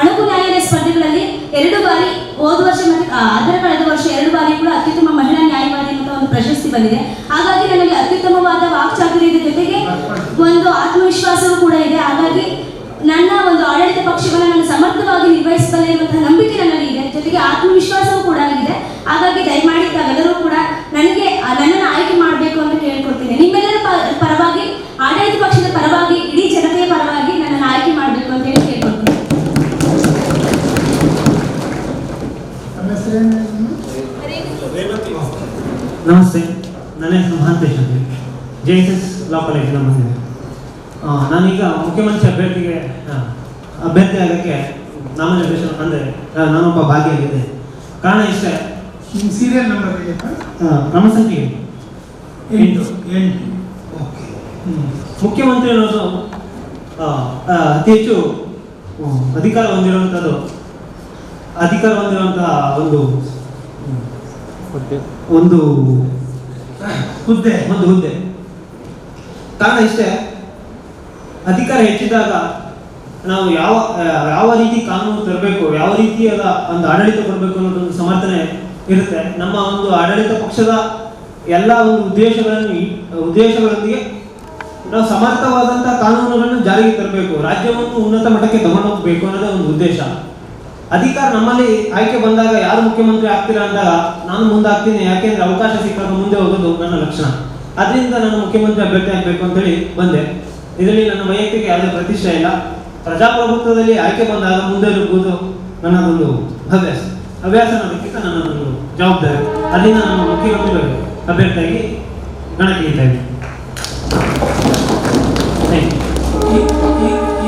ಅಣಕು ನ್ಯಾಯಾಲಯ ಸ್ಪರ್ಧೆಗಳಲ್ಲಿ 2 ಬಾರಿ, ಹೋದ ವರ್ಷ ಮತ್ತು ಅದರ ಕಳೆದ ವರ್ಷ 2 ಬಾರಿ ಕೂಡ ಅತ್ಯುತ್ತಮ ಮಹಿಳಾ ನ್ಯಾಯವಾದಿ ಅಂತ ಒಂದು ಪ್ರಶಸ್ತಿ ಬಂದಿದೆ. ಹಾಗಾಗಿ ನನಗೆ ಅತ್ಯುತ್ತಮವಾದ ವಾಕ್ಚಾತುರ್ಯದ ಜೊತೆಗೆ ಒಂದು ಆತ್ಮವಿಶ್ವಾಸವೂ ಕೂಡ ಇದೆ. ಹಾಗಾಗಿ ನನ್ನ ಒಂದು ಆಡಳಿತ ಪಕ್ಷವನ್ನು ನಾನು ಸಮರ್ಥವಾಗಿ ನಿರ್ವಹಿಸಬಲ್ಲೆ ಎನ್ನುವಂತಹ ನಂಬಿಕೆ ನನ್ನಲ್ಲಿ ಇದೆ, ಜೊತೆಗೆ ಆತ್ಮವಿಶ್ವಾಸವೂ ಕೂಡ ಆಗಿದೆ. ಹಾಗಾಗಿ ದಯಮಾಡಿ ತಾವೆಲ್ಲರೂ ಕೂಡ ನನ್ನನ್ನು ಆಯ್ಕೆ ಮಾಡಬೇಕು ಅಂತ ಕೇಳ್ಕೊಳ್ತೀನಿ. ನಿಮ್ಮೆಲ್ಲರ ಪರವಾಗಿ, ಆಡಳಿತ ಪಕ್ಷದ ಪರವಾಗಿ, ಇಡೀ ಜನತೆಯ ಪರವಾಗಿ ನನ್ನನ್ನು ಆಯ್ಕೆ ಮಾಡಬೇಕು ಅಂತ ಹೇಳಿ ಕೇಳ್ಕೊಳ್ತೀನಿ. ನಮಸ್ತೆ, ನನ್ನ ಹೆಸರು ಮಹಾಂತೇಶ್ ಅಂತ JSS ಲಾ ಕಾಲೇಜಿನ ಬಂದಿದೆ. ನಾನೀಗ ಮುಖ್ಯಮಂತ್ರಿ ಅಭ್ಯರ್ಥಿ ಆಗೋಕ್ಕೆ ನಾಮನಿರ್ದೇಶನ ಅಂದರೆ ನಾನೊಬ್ಬ ಭಾಗಿಯಾಗಿದ್ದೆ. ಕಾರಣ ಇಷ್ಟೇ, ನಿಮ್ಮ ಸೀರಿಯಲ್ ನಂಬರ್ ಇದೆಯಾ? ಕ್ರಮ ಸಂಖ್ಯೆ 8. ಓಕೆ. ಮುಖ್ಯಮಂತ್ರಿ ಅನ್ನೋದು ಅತಿ ಹೆಚ್ಚು ಅಧಿಕಾರ ಹೊಂದಿರುವಂಥ ಒಂದು ಹುದ್ದೆ. ಕಾರಣ ಇಷ್ಟೇ, ಅಧಿಕಾರ ಹೆಚ್ಚಿದಾಗ ನಾವು ಯಾವ ರೀತಿ ಕಾನೂನು ತರಬೇಕು, ಯಾವ ರೀತಿಯಾದ ಒಂದು ಆಡಳಿತ ಕೊಡಬೇಕು ಅನ್ನೋದೊಂದು ಸಮರ್ಥನೆ ಇರುತ್ತೆ. ನಮ್ಮ ಒಂದು ಆಡಳಿತ ಪಕ್ಷದ ಎಲ್ಲ ಒಂದು ಉದ್ದೇಶಗಳೊಂದಿಗೆ ನಾವು ಸಮರ್ಥವಾದಂಥ ಕಾನೂನುಗಳನ್ನು ಜಾರಿಗೆ ತರಬೇಕು, ರಾಜ್ಯವನ್ನು ಉನ್ನತ ಮಟ್ಟಕ್ಕೆ ತಗೊಂಡು ಹೋಗಬೇಕು ಅನ್ನೋದೇ ಒಂದು ಉದ್ದೇಶ. ಅಧಿಕಾರ ನಮ್ಮಲ್ಲಿ ಆಯ್ಕೆ ಬಂದಾಗ ಯಾರು ಮುಖ್ಯಮಂತ್ರಿ ಆಗ್ತೀರಾ ಅಂದಾಗ ನಾನು ಮುಂದಾಗ್ತೀನಿ, ಯಾಕೆಂದ್ರೆ ಅವಕಾಶ ಸಿಕ್ಕಾಗ ಮುಂದೆ ಹೋಗೋದು ನನ್ನ ಲಕ್ಷಣ. ಅದರಿಂದ ನಾನು ಮುಖ್ಯಮಂತ್ರಿ ಅಭ್ಯರ್ಥಿ ಆಗಬೇಕು ಅಂತೇಳಿ ಬಂದೆ. ಇದರಲ್ಲಿ ನನ್ನ ವೈಯಕ್ತಿಕ ಯಾವುದೇ ಪ್ರತಿಷ್ಠೆ ಇಲ್ಲ. ಪ್ರಜಾಪ್ರಭುತ್ವದಲ್ಲಿ ಆಯ್ಕೆ ಬಂದಾಗ ಮುಂದೆ ಇರುವುದು ನನ್ನದೊಂದು ಹವ್ಯಾಸ ಅನ್ನೋದಕ್ಕಿಂತ ನನ್ನದೊಂದು ಜವಾಬ್ದಾರಿ. ಅದರಿಂದ ನಾನು ಮುಖ್ಯಮಂತ್ರಿ ಅಭ್ಯರ್ಥಿಯಾಗಿ ಗಣಕ್ಕೆ ಇದ್ದೇನೆ.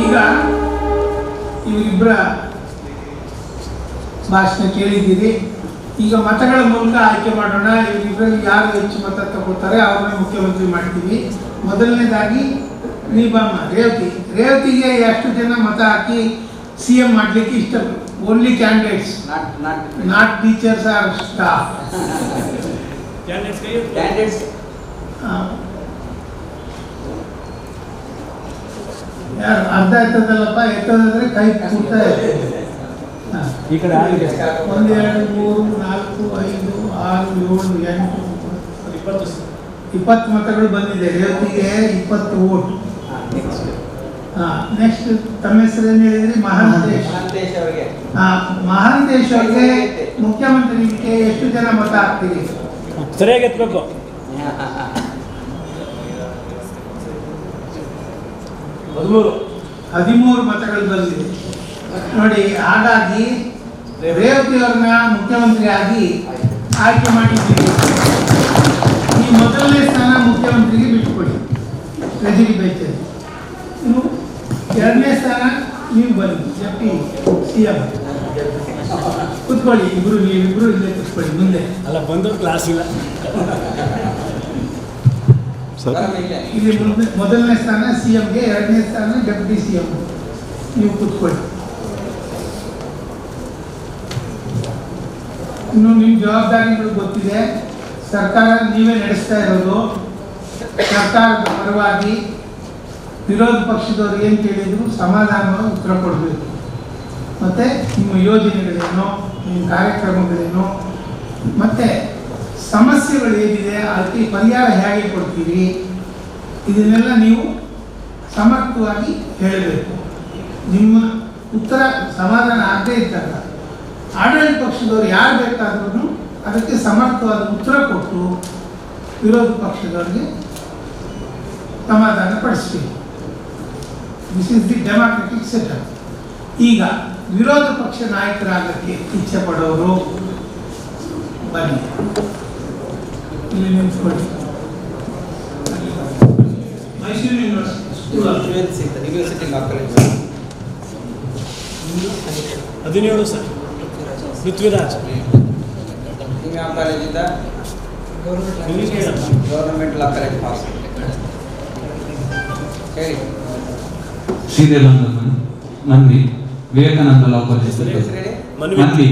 ಈಗ ಇವರಿಬ್ಬರ ಭಾಷಣ ಕೇಳಿದ್ದೀರಿ. ಈಗ ಮತಗಳ ಮೂಲಕ ಆಯ್ಕೆ ಮಾಡೋಣ. ಇವರಿಬ್ಬರಲ್ಲಿ ಯಾರು ಹೆಚ್ಚು ಮತ ತಗೋತಾರೆ ಅವ್ರನ್ನ ಮುಖ್ಯಮಂತ್ರಿ ಮಾಡ್ತೀವಿ. ಮೊದಲನೇದಾಗಿ ರೇವತಿಗೆ ಎಷ್ಟು ಜನ ಮತ ಹಾಕಿ CM ಮಾಡಲಿಕ್ಕೆ ಇಷ್ಟ? Only candidates, not teachers R staff. ಯಾರು ಅರ್ಧ ಎತ್ತದಲ್ಲಪ್ಪ, ಎತ್ತದಂದ್ರೆ ಕೈ ಕೂಡ್ತಾ ಇದೆ. 1 2 3 4 5 6 7 8 20 ಮತಗಳು ಬಂದಿದೆ. ರೇವತಿಗೆ 20 ವೋಟ್. ನೆಕ್ಸ್ಟ್ ತಮ್ಮ ಹೆಸರು ಏನು ಹೇಳಿದ್ರಿ? ಮಹಾಂತೇಶ್ ಅವ್ರಿಗೆ ಮುಖ್ಯಮಂತ್ರಿಗೆ ಎಷ್ಟು ಜನ ಮತ ಹಾಕ್ತೀರಿ? ಸರಿಯಾಗಿ ಎತ್ತಬೇಕು. 13 ಮತಗಳು ಬಂದಿದೆ ನೋಡಿ. ಹಾಗಾಗಿ ರೇವತಿ ಅವ್ರನ್ನ ಮುಖ್ಯಮಂತ್ರಿ ಆಗಿ ಆಯ್ಕೆ ಮಾಡಿದ್ದೀವಿ. ಈ ಮೊದಲನೇ ಸ್ಥಾನ ಮುಖ್ಯಮಂತ್ರಿಗೆ ಬಿಟ್ಟುಕೊಡಿ, ಟ್ರೆಜರಿ ಬೇಚರಿ. ಎರಡನೇ ಸ್ಥಾನ ನೀವು ಬನ್ನಿ, ಡೆಪ್ಟಿ CM ಕೂತ್ಕೊಳ್ಳಿ. ನೀವಿಬ್ರು ಇಲ್ಲೇ ಕೂತ್ಕೊಳ್ಳಿ ಮುಂದೆ. ಅಲ್ಲ, ಬಂದು ಕ್ಲಾಸ್ ಇಲ್ಲ. ಇಲ್ಲಿ ಮೊದಲನೇ ಸ್ಥಾನ CMಗೆ, ಎರಡನೇ ಸ್ಥಾನ ಡೆಪ್ಟಿ CM. ನೀವು ಕೂತ್ಕೊಳ್ಳಿ. ಇನ್ನು ನಿಮ್ಮ ಜವಾಬ್ದಾರಿಗಳು ಗೊತ್ತಿದೆ. ಸರ್ಕಾರ ನೀವೇ ನಡೆಸ್ತಾ ಇರೋದು. ಸರ್ಕಾರದ ಪರವಾಗಿ ವಿರೋಧ ಪಕ್ಷದವರು ಏನು ಕೇಳಿದ್ರು ಸಮಾಧಾನವಾಗಿ ಉತ್ತರ ಕೊಡಬೇಕು. ಮತ್ತು ನಿಮ್ಮ ಯೋಜನೆಗಳೇನೋ, ನಿಮ್ಮ ಕಾರ್ಯಕ್ರಮಗಳೇನೋ, ಮತ್ತು ಸಮಸ್ಯೆಗಳು ಏನಿದೆ ಅದಕ್ಕೆ ಪರಿಹಾರ ಹೇಗೆ ಕೊಡ್ತೀರಿ, ಇದನ್ನೆಲ್ಲ ನೀವು ಸಮರ್ಥವಾಗಿ ಹೇಳಬೇಕು. ನಿಮ್ಮ ಉತ್ತರ ಸಮಾಧಾನ ಆಗದೇ ಇದ್ದಾಗ ಆಡಳಿತ ಪಕ್ಷದವರು ಯಾರು ಬೇಕಾದ್ರೂ ಅದಕ್ಕೆ ಸಮರ್ಥವಾದ ಉತ್ತರ ಕೊಟ್ಟು ವಿರೋಧ ಪಕ್ಷದವರಿಗೆ ಸಮಾಧಾನ ಪಡಿಸ್ಬೇಕು. This is the democratic setup. ಈಗ ವಿರೋಧ ಪಕ್ಷ ನಾಯಕರಾಗಕ್ಕೆ ಇಚ್ಛೆ ಪಡೋರು ಬನ್ನಿ, ಇಲ್ಲಿ ನಿಂತ್ಕೊಳ್ಳಿ. Mysuru university law college 17 sir. Prithviraj ಯಾವ ಕಾಲೇಜಿಂದ? Government law college pass. ಹೇಳಿ. Sridev Manvi, Vivekananda law college. Manvi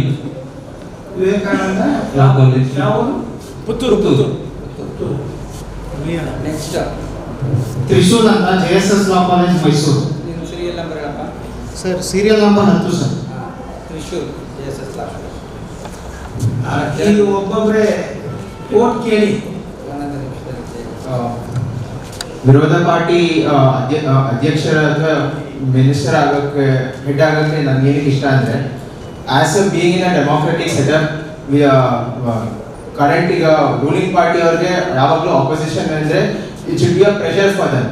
Vivekananda law college, Puttur. Next Trishul ಅಂತ JSS law college Mysuru. Serial number ಹೇಳಪ್ಪ sir. Serial number 10 sir. Trishul JSS law college. ಇದು ಒಬ್ಬೊಬ್ಬರೇ ಓಟ್ ಕೇಳಿ. ವಿರೋಧ ಪಾರ್ಟಿ ಅಧ್ಯಕ್ಷರ ಅಥವಾ ಮಿನಿಸ್ಟರ್ ಆಗೋಕ್ಕೆ ಹೆಡ್ ಆಗೋಕ್ಕೆ ನನಗೆ ಏನಕ್ಕೆ ಇಷ್ಟ ಅಂದರೆ, as a being in a democratic setup, current ಈಗ ರೂಲಿಂಗ್ ಪಾರ್ಟಿ ಅವ್ರಿಗೆ ಯಾವಾಗಲೂ ಆಪೋಸಿಷನ್ ಅಂದರೆ it should be a pressure for them.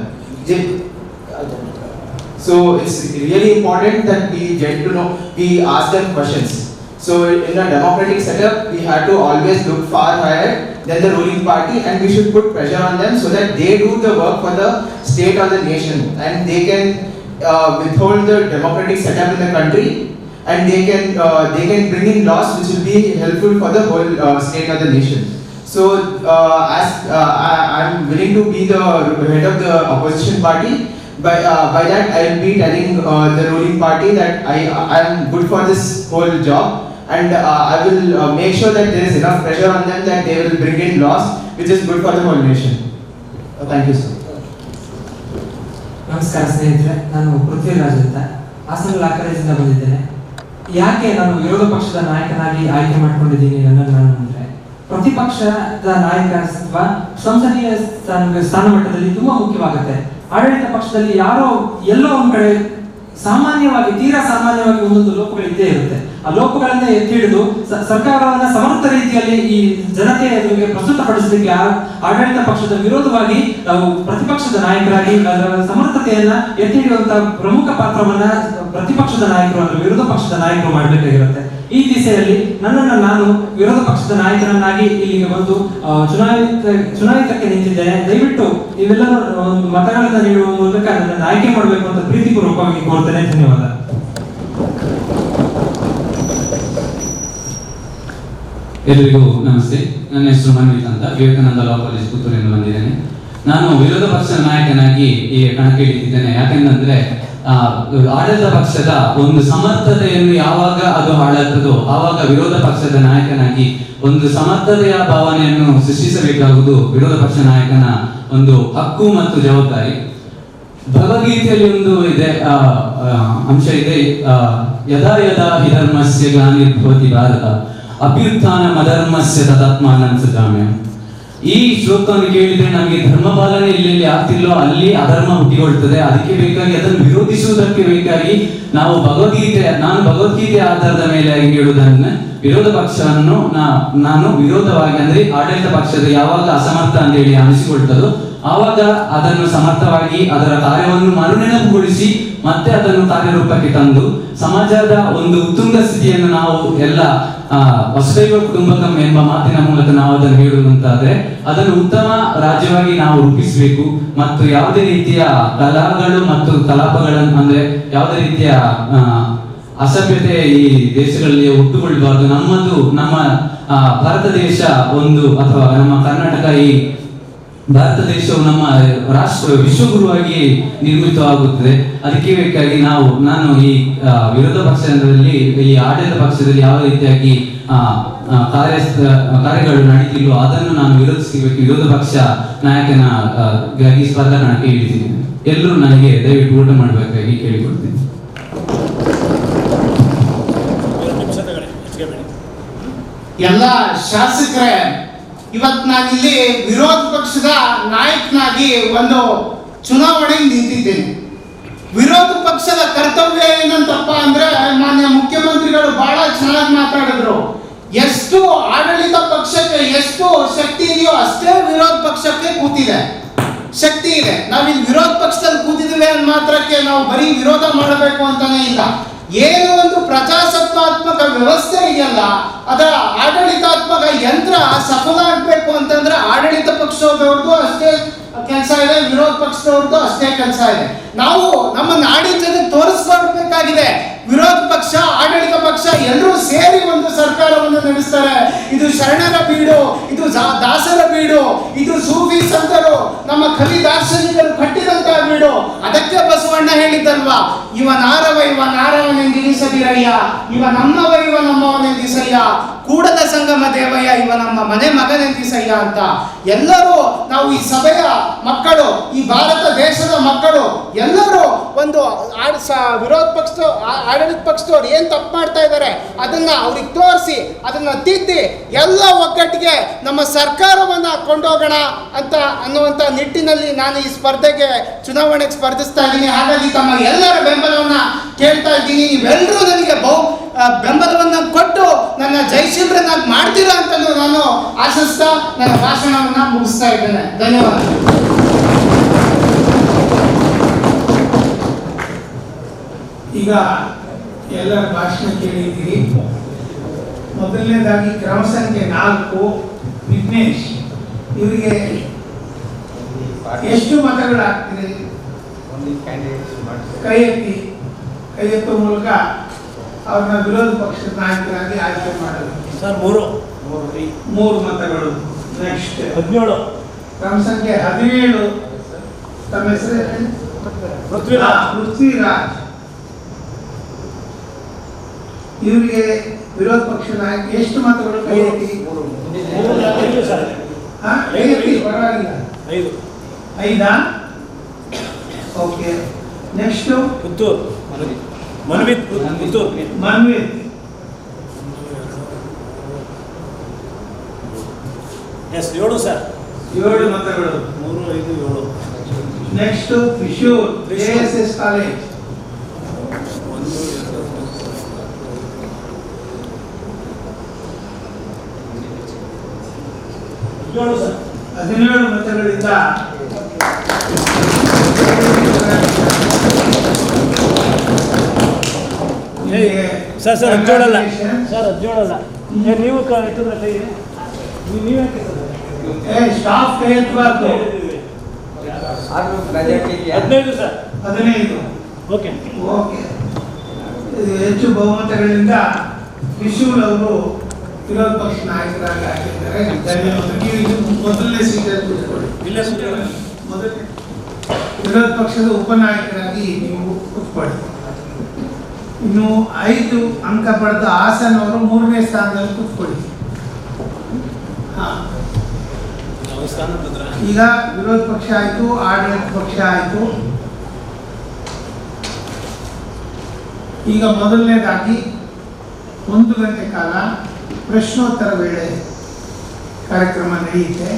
So it's really important that we get to know, we ask them questions. So in a democratic setup, we have to always look far higher than the ruling party, and we should put pressure on them so that they do the work for the state or the nation, and they can withhold the democratic setup in the country, and they can bring in laws which will be helpful for the whole state or the nation. So as I'm willing to be the head of the opposition party, by that I will be telling the ruling party that I am good for this whole job, and I will make sure that there is enough pressure on them that they will bring in laws which is good for the whole nation. Thank you, sir. ನಮಸ್ಕಾರ ಸ್ನೇಹಿತರೆ, ನಾನು ಪೃಥ್ವಿರಾಜ್ ಅಂತ ಹಾಸನ ಲಾ ಕಾಲೇಜಿಂದ ಬಂದಿದ್ದೇನೆ. ಯಾಕೆ ನಾನು ವಿರೋಧ ಪಕ್ಷದ ನಾಯಕನಾಗಿ ಆಯ್ಕೆ ಮಾಡ್ಕೊಂಡಿದ್ದೀನಿ ನನ್ನನ್ನು ನಾನು ಅಂದರೆ, ಪ್ರತಿಪಕ್ಷದ ನಾಯಕತ್ವ ಸಂಸದೀಯ ಸ್ಥಾನ ಮಟ್ಟದಲ್ಲಿ ತುಂಬಾ ಮುಖ್ಯವಾಗುತ್ತೆ. ಆಡಳಿತ ಪಕ್ಷದಲ್ಲಿ ಯಾರೋ ಎಲ್ಲೋ ಒಂದ್ ಕಡೆ ಸಾಮಾನ್ಯವಾಗಿ ತೀರಾ ಸಾಮಾನ್ಯವಾಗಿ ಒಂದೊಂದು ಲೋಪಗಳಿದ್ದೇ ಇರುತ್ತೆ. ಆ ಲೋಪಗಳನ್ನ ಎತ್ತಿ ಹಿಡಿದು ಸರ್ಕಾರವನ್ನ ಸಮರ್ಥ ರೀತಿಯಲ್ಲಿ ಈ ಜನತೆಯ ಎದುರಿಗೆ ಪ್ರಸ್ತುತಪಡಿಸಲಿಕ್ಕೆ ಆಡಳಿತ ಪಕ್ಷದ ವಿರೋಧವಾಗಿ ನಾವು ಪ್ರತಿಪಕ್ಷದ ನಾಯಕರಾಗಿ ಅದರ ಸಮರ್ಥತೆಯನ್ನ ಎತ್ತಿ ಹಿಡಿಯುವಂತಹ ಪ್ರಮುಖ ಪಾತ್ರವನ್ನ ಪ್ರತಿಪಕ್ಷದ ನಾಯಕರು ಅಂದ್ರೆ ವಿರೋಧ ಪಕ್ಷದ ನಾಯಕರು ಮಾಡಬೇಕಾಗಿರುತ್ತೆ. ಈ ದಿಸೆಯಲ್ಲಿ ನನ್ನನ್ನು ನಾನು ವಿರೋಧ ಪಕ್ಷದ ನಾಯಕರನ್ನಾಗಿ ಇಲ್ಲಿಗೆ ಬಂದು ಚುನಾಯಿತಕ್ಕೆ ನಿಂತಿದ್ದೇನೆ. ದಯವಿಟ್ಟು ನೀವೆಲ್ಲರೂ ಮತಗಳನ್ನ ನೀಡುವ ಮೂಲಕ ನನ್ನನ್ನು ಆಯ್ಕೆ ಮಾಡಬೇಕು ಅಂತ ಪ್ರೀತಿಪೂರ್ವಕವಾಗಿ ಕೋರ್ತೇನೆ. ಧನ್ಯವಾದ. ಎಲ್ಲರಿಗೂ ನಮಸ್ತೆ. ನನ್ನ ಹೆಸರು ಮನ್ವಿತ್ ಅಂತ, ವಿವೇಕಾನಂದ ಲಾ ಕಾಲೇಜ್ ಪುತ್ತೂರಿಂದ ಬಂದಿದ್ದೇನೆ. ನಾನು ವಿರೋಧ ಪಕ್ಷದ ನಾಯಕನಾಗಿ ಈ ಕಣಕ್ಕಿಳಿದಿದ್ದೇನೆ. ಯಾಕೆಂದ್ರೆ ಆಡಳಿತ ಪಕ್ಷದ ಒಂದು ಸಮರ್ಥತೆಯನ್ನು ಯಾವಾಗ ಅದು ಹಾಳಾಗ್ತದೋ ಆವಾಗ ವಿರೋಧ ಪಕ್ಷದ ನಾಯಕನಾಗಿ ಒಂದು ಸಮರ್ಥತೆಯ ಭಾವನೆಯನ್ನು ಸೃಷ್ಟಿಸಬೇಕಾಗುವುದು ವಿರೋಧ ಪಕ್ಷ ನಾಯಕನ ಒಂದು ಹಕ್ಕು ಮತ್ತು ಜವಾಬ್ದಾರಿ. ಭಗವದ್ಗೀತೆಯಲ್ಲಿ ಒಂದು ಇದೆ ಅಂಶ ಇದೆ, ಯದಾ ಯದಾ ಹಿ ಧರ್ಮಸ್ಯ ಗ್ಲಾನಿರ್ಭವತಿ ಭಾರತ ಅಭ್ಯುತ್ಥಾನ ಮಧರ್ಮಸ್ಯ ತದಾತ್ಮಾನಂ ಸೃಜಾಮ್ಯಹಂ. ಈ ಶ್ಲೋಕವನ್ನು ಕೇಳಿದ್ರೆ ನಮಗೆ ಧರ್ಮ ಪಾಲನೆ ಎಲ್ಲೆಲ್ಲಿ ಆಗ್ತಿಲ್ಲೋ ಅಲ್ಲಿ ಅಧರ್ಮ ಹುಟ್ಟಿಕೊಳ್ತದೆ. ಅದಕ್ಕೆ ಬೇಕಾಗಿ ಅದನ್ನು ವಿರೋಧಿಸುವುದಕ್ಕೆ ಬೇಕಾಗಿ ನಾನು ಭಗವದ್ಗೀತೆ ಆಧಾರದ ಮೇಲೆ ಹೇಳುವುದನ್ನು ವಿರೋಧ ಪಕ್ಷವನ್ನು ನಾನು ವಿರೋಧವಾಗಿ ಅಂದ್ರೆ ಆಡಳಿತ ಪಕ್ಷದ ಯಾವಾಗ ಅಸಮರ್ಥ ಅಂತ ಹೇಳಿ ಅನಿಸಿಕೊಳ್ತದೋ ಆವಾಗ ಅದನ್ನು ಸಮರ್ಥವಾಗಿ ಅದರ ಕಾರ್ಯವನ್ನು ಮರುನೆನಪುಗೊಳಿಸಿ ಮತ್ತೆ ಅದನ್ನು ಕಾರ್ಯರೂಪಕ್ಕೆ ತಂದು ಸಮಾಜದ ಒಂದು ಉತ್ತುಂಗ ಸ್ಥಿತಿಯನ್ನು ನಾವು ಎಲ್ಲ ವಸುದೈವ ಕುಟುಂಬಕಂ ಎಂಬ ಮಾತಿನ ಮೂಲಕ ನಾವು ಅದನ್ನು ಹೇಳುವಂತಾದ್ರೆ ಅದನ್ನು ಉತ್ತಮ ರಾಜ್ಯವಾಗಿ ನಾವು ರೂಪಿಸಬೇಕು. ಮತ್ತು ಯಾವುದೇ ರೀತಿಯ ಕಲಾಗಳು ಮತ್ತು ಕಲಾಪಗಳನ್ನು ಅಂದ್ರೆ ಯಾವುದೇ ರೀತಿಯ ಅಸಭ್ಯತೆ ಈ ದೇಶಗಳಲ್ಲಿ ಹುಟ್ಟುಕೊಳ್ಬಾರ್ದು. ನಮ್ಮ ಭಾರತ ದೇಶ ಒಂದು ಅಥವಾ ನಮ್ಮ ಕರ್ನಾಟಕ ಈ ಭಾರತ ದೇಶವು ನಮ್ಮ ರಾಷ್ಟ್ರ ವಿಶ್ವಗುರುವಾಗಿ ನಿರ್ಮಿತವಾಗುತ್ತದೆ. ಅದಕ್ಕೆ ಬೇಕಾಗಿ ನಾನು ಈ ವಿರೋಧ ಪಕ್ಷದಲ್ಲಿ ಈ ಆಡಳಿತ ಪಕ್ಷದಲ್ಲಿ ಯಾವ ರೀತಿಯಾಗಿ ಕಾರ್ಯಗಳು ನಡೀತಿಲ್ಲೋ ಅದನ್ನು ನಾನು ವಿರೋಧಿಸಬೇಕು. ವಿರೋಧ ಪಕ್ಷ ನಾಯಕನಾಗಿ ಸ್ಪರ್ಧೆ ಕೇಳಿದ್ದೀನಿ. ಎಲ್ಲರೂ ನನಗೆ ದಯವಿಟ್ಟು ಊಟ ಮಾಡಬೇಕಾಗಿ ಕೇಳಿಕೊಳ್ತೀನಿ. ಎಲ್ಲ ಶಾಸಕರೇ, ಇವತ್ತು ನಾನಿಲ್ಲಿ ವಿರೋಧ ಪಕ್ಷದ ನಾಯಕನಾಗಿ ಒಂದು ಚುನಾವಣೆಗೆ ನಿಂತಿದ್ದೇನೆ. ವಿರೋಧ ಪಕ್ಷದ ಕರ್ತವ್ಯ ಏನಂತಪ್ಪ ಅಂದ್ರೆ, ಮಾನ್ಯ ಮುಖ್ಯಮಂತ್ರಿಗಳು ಬಹಳ ಚೆನ್ನಾಗಿ ಮಾತಾಡಿದ್ರು. ಎಷ್ಟು ಆಡಳಿತ ಪಕ್ಷಕ್ಕೆ ಎಷ್ಟು ಶಕ್ತಿ ಇದೆಯೋ ಅಷ್ಟೇ ವಿರೋಧ ಪಕ್ಷಕ್ಕೆ ಕೂತಿದೆ, ಶಕ್ತಿ ಇದೆ. ನಾವಿಲ್ಲಿ ವಿರೋಧ ಪಕ್ಷದಲ್ಲಿ ಕೂತಿದ್ದೇವೆ ಅಂದ ಮಾತ್ರಕ್ಕೆ ನಾವು ಬರೀ ವಿರೋಧ ಮಾಡಬೇಕು ಅಂತಾನೆ ಇಲ್ಲ. ಏನು ಒಂದು ಪ್ರಜಾಸತ್ತಾತ್ಮಕ ವ್ಯವಸ್ಥೆ ಇದೆಯಲ್ಲ, ಅದರ ಆಡಳಿತಾತ್ಮಕ ಯಂತ್ರ ಸಫಲ ಆಗ್ಬೇಕು ಅಂತಂದ್ರೆ ಆಡಳಿತ ಪಕ್ಷದವ್ರದ್ದು ಅಷ್ಟೇ ಕೆಲಸ ಇದೆ, ವಿರೋಧ ಪಕ್ಷದವ್ರದ್ದು ಅಷ್ಟೇ ಕೆಲಸ ಇದೆ. ನಾವು ನಮ್ಮ ನಾಡಿನ ಜನಕ್ಕೆ ತೋರಿಸ್ಕೊಡ್ಬೇಕಾಗಿದೆ. ವಿರೋಧ ಪಕ್ಷ ಆಡಳಿತ ಪಕ್ಷ ಎಲ್ಲರೂ ಸೇರಿ ಒಂದು ಸರ್ಕಾರವನ್ನು ನಡೆಸ್ತಾರೆ. ಇದು ಶರಣರ ಬೀಡು, ಇದು ದಾಸರ ಬೀಡು, ಇದು ಸೂಫಿ ಸಂತರು ನಮ್ಮ ಕವಿ ದಾರ್ಶನಿಕರು ಕಟ್ಟಿದಂತಹ ಬೀಡು. ಅದಕ್ಕೆ ಬಸವಣ್ಣ ಹೇಳಿದ್ದಲ್ವಾ, ಇವ ನಾರವನೆಂದಿರಿಸದಿರಯ್ಯ, ಇವ ನಮ್ಮವ ಇವ ನಮ್ಮವನೆಂದಿಸಯ್ಯ, ಕೂಡದ ಸಂಗಮ ದೇವಯ್ಯ ಇವ ನಮ್ಮ ಮನೆ ಮಗನೆಂದಿಸಯ್ಯ ಅಂತ. ಎಲ್ಲರೂ ನಾವು ಈ ಸಭೆಯ ಮಕ್ಕಳು, ಈ ಭಾರತ ದೇಶದ ಮಕ್ಕಳು ಎಲ್ಲರೂ ಒಂದು ವಿರೋಧ ಪಕ್ಷ ಆಡಳಿತ ಪಕ್ಷದವ್ರು ಏನು ತಪ್ಪು ಮಾಡ್ತಾ ಇದ್ದಾರೆ ಅದನ್ನ ಅವ್ರಿಗೆ ತೋರಿಸಿ ಅದನ್ನ ತಿದ್ದಿ ಎಲ್ಲ ಒಗ್ಗಟ್ಟಿಗೆ ನಮ್ಮ ಸರ್ಕಾರವನ್ನ ಕೊಂಡೋಗೋಣ ಅಂತ ಅನ್ನುವಂಥ ನಿಟ್ಟಿನಲ್ಲಿ ನಾನು ಈ ಚುನಾವಣೆಗೆ ಸ್ಪರ್ಧಿಸ್ತಾ ಇದ್ದೀನಿ. ಹಾಗಾಗಿ ತಮ್ಮ ಎಲ್ಲರ ಬೆಂಬಲವನ್ನ ಕೇಳ್ತಾ ಇದ್ದೀನಿ. ನೀವೆಲ್ಲರೂ ನನಗೆ ಬೆಂಬಲವನ್ನ ಕೊಟ್ಟು ನನ್ನ ಜಯಶೀಲರನ್ನಾಗಿ ಮಾಡ್ತೀರಾ ಅಂತ ನಾನು ಆಶಿಸ್ತಾ ನನ್ನ ಭಾಷಣವನ್ನ ಮುಗಿಸ್ತಾ ಇದ್ದೇನೆ. ಧನ್ಯವಾದ. ಈಗ ಎಲ್ಲರ ಭಾಷಣ ಕೇಳಿದ್ದೀರಿ. ಮೊದಲನೇದಾಗಿ ಕ್ರಮ ಸಂಖ್ಯೆ 4 ವಿಘ್ನೇಶ್. ಇವರಿಗೆ ಎಷ್ಟು ಮತಗಳು ಹಾಕ್ತೀರಿ? ಕೈ ಎತ್ತುವ ಮೂಲಕ ಅವ್ರನ್ನ ವಿರೋಧ ಪಕ್ಷದ ನಾಯಕರಾಗಿ ಆಯ್ಕೆ ಮಾಡೋದು. ಸರ್ 3 ಮತಗಳು. ನೆಕ್ಸ್ಟ್ 17 ಕ್ರಮ ಸಂಖ್ಯೆ 17. ತಮ್ಮ ಹೆಸರು ಪೃಥ್ವಿರಾಜ್. ಇವರಿಗೆ ವಿರೋಧ ಪಕ್ಷದ ನಾಯಕ ಎಷ್ಟು ಮತಗಳು? ಕೈ ಎತ್ತಿ. ಕೈ ಎತ್ತಿ, ಪರವಾಗಿಲ್ಲ. 5. Okay. Next Puttur Manvith. Yes 7 sir. 7 ಮತಗಳು. 3, 5, 7. Next Kishore, JSS college. 17 ಮತಗಳಿಂದ ಸರ್ 17 ಅಲ್ಲ ಸರ್, 17 ಅಲ್ಲ. ನೀವು ಎತ್ತಿದ್ರೆ ಕೈ ನೀವು ಸ್ಟಾಫ್ ಕೈ ಎತ್ತಬಾರ್ದು. 15 ಸರ್. 15. ಓಕೆ. ಹೆಚ್ಚು ಬಹುಮತಗಳಿಂದ ಕಿಶೋರ್ ಅವರು ವಿರೋಧ ಪಕ್ಷ ನಾಯಕರಾಗಿ ಆಗಿದ್ದಾರೆ. ಮೊದಲನೇ ಸೀಟಲ್ಲಿ ಕೂತ್ಕೊಳ್ಳಿ. ಮೊದಲನೇ ವಿರೋಧ ಪಕ್ಷದ ಉಪನಾಯಕರಾಗಿ ನೀವು ಕೂತ್ಕೊಳ್ಳಿ. ಇನ್ನು 5 ಅಂಕ ಪಡೆದ ಹಾಸನ್ ಅವರು 3ನೇ ಸ್ಥಾನದಲ್ಲಿ ಕೂತ್ಕೊಳ್ಳಿ. ಈಗ ವಿರೋಧ ಪಕ್ಷ ಆಯಿತು, ಆಡಳಿತ ಪಕ್ಷ ಆಯಿತು. ಈಗ ಮೊದಲನೇದಾಗಿ 1 ಗಂಟೆ ಕಾಲ ಪ್ರಶ್ನೋತ್ತರ ವೇಳೆ ಕಾರ್ಯಕ್ರಮ ನಡೆಯುತ್ತೆ.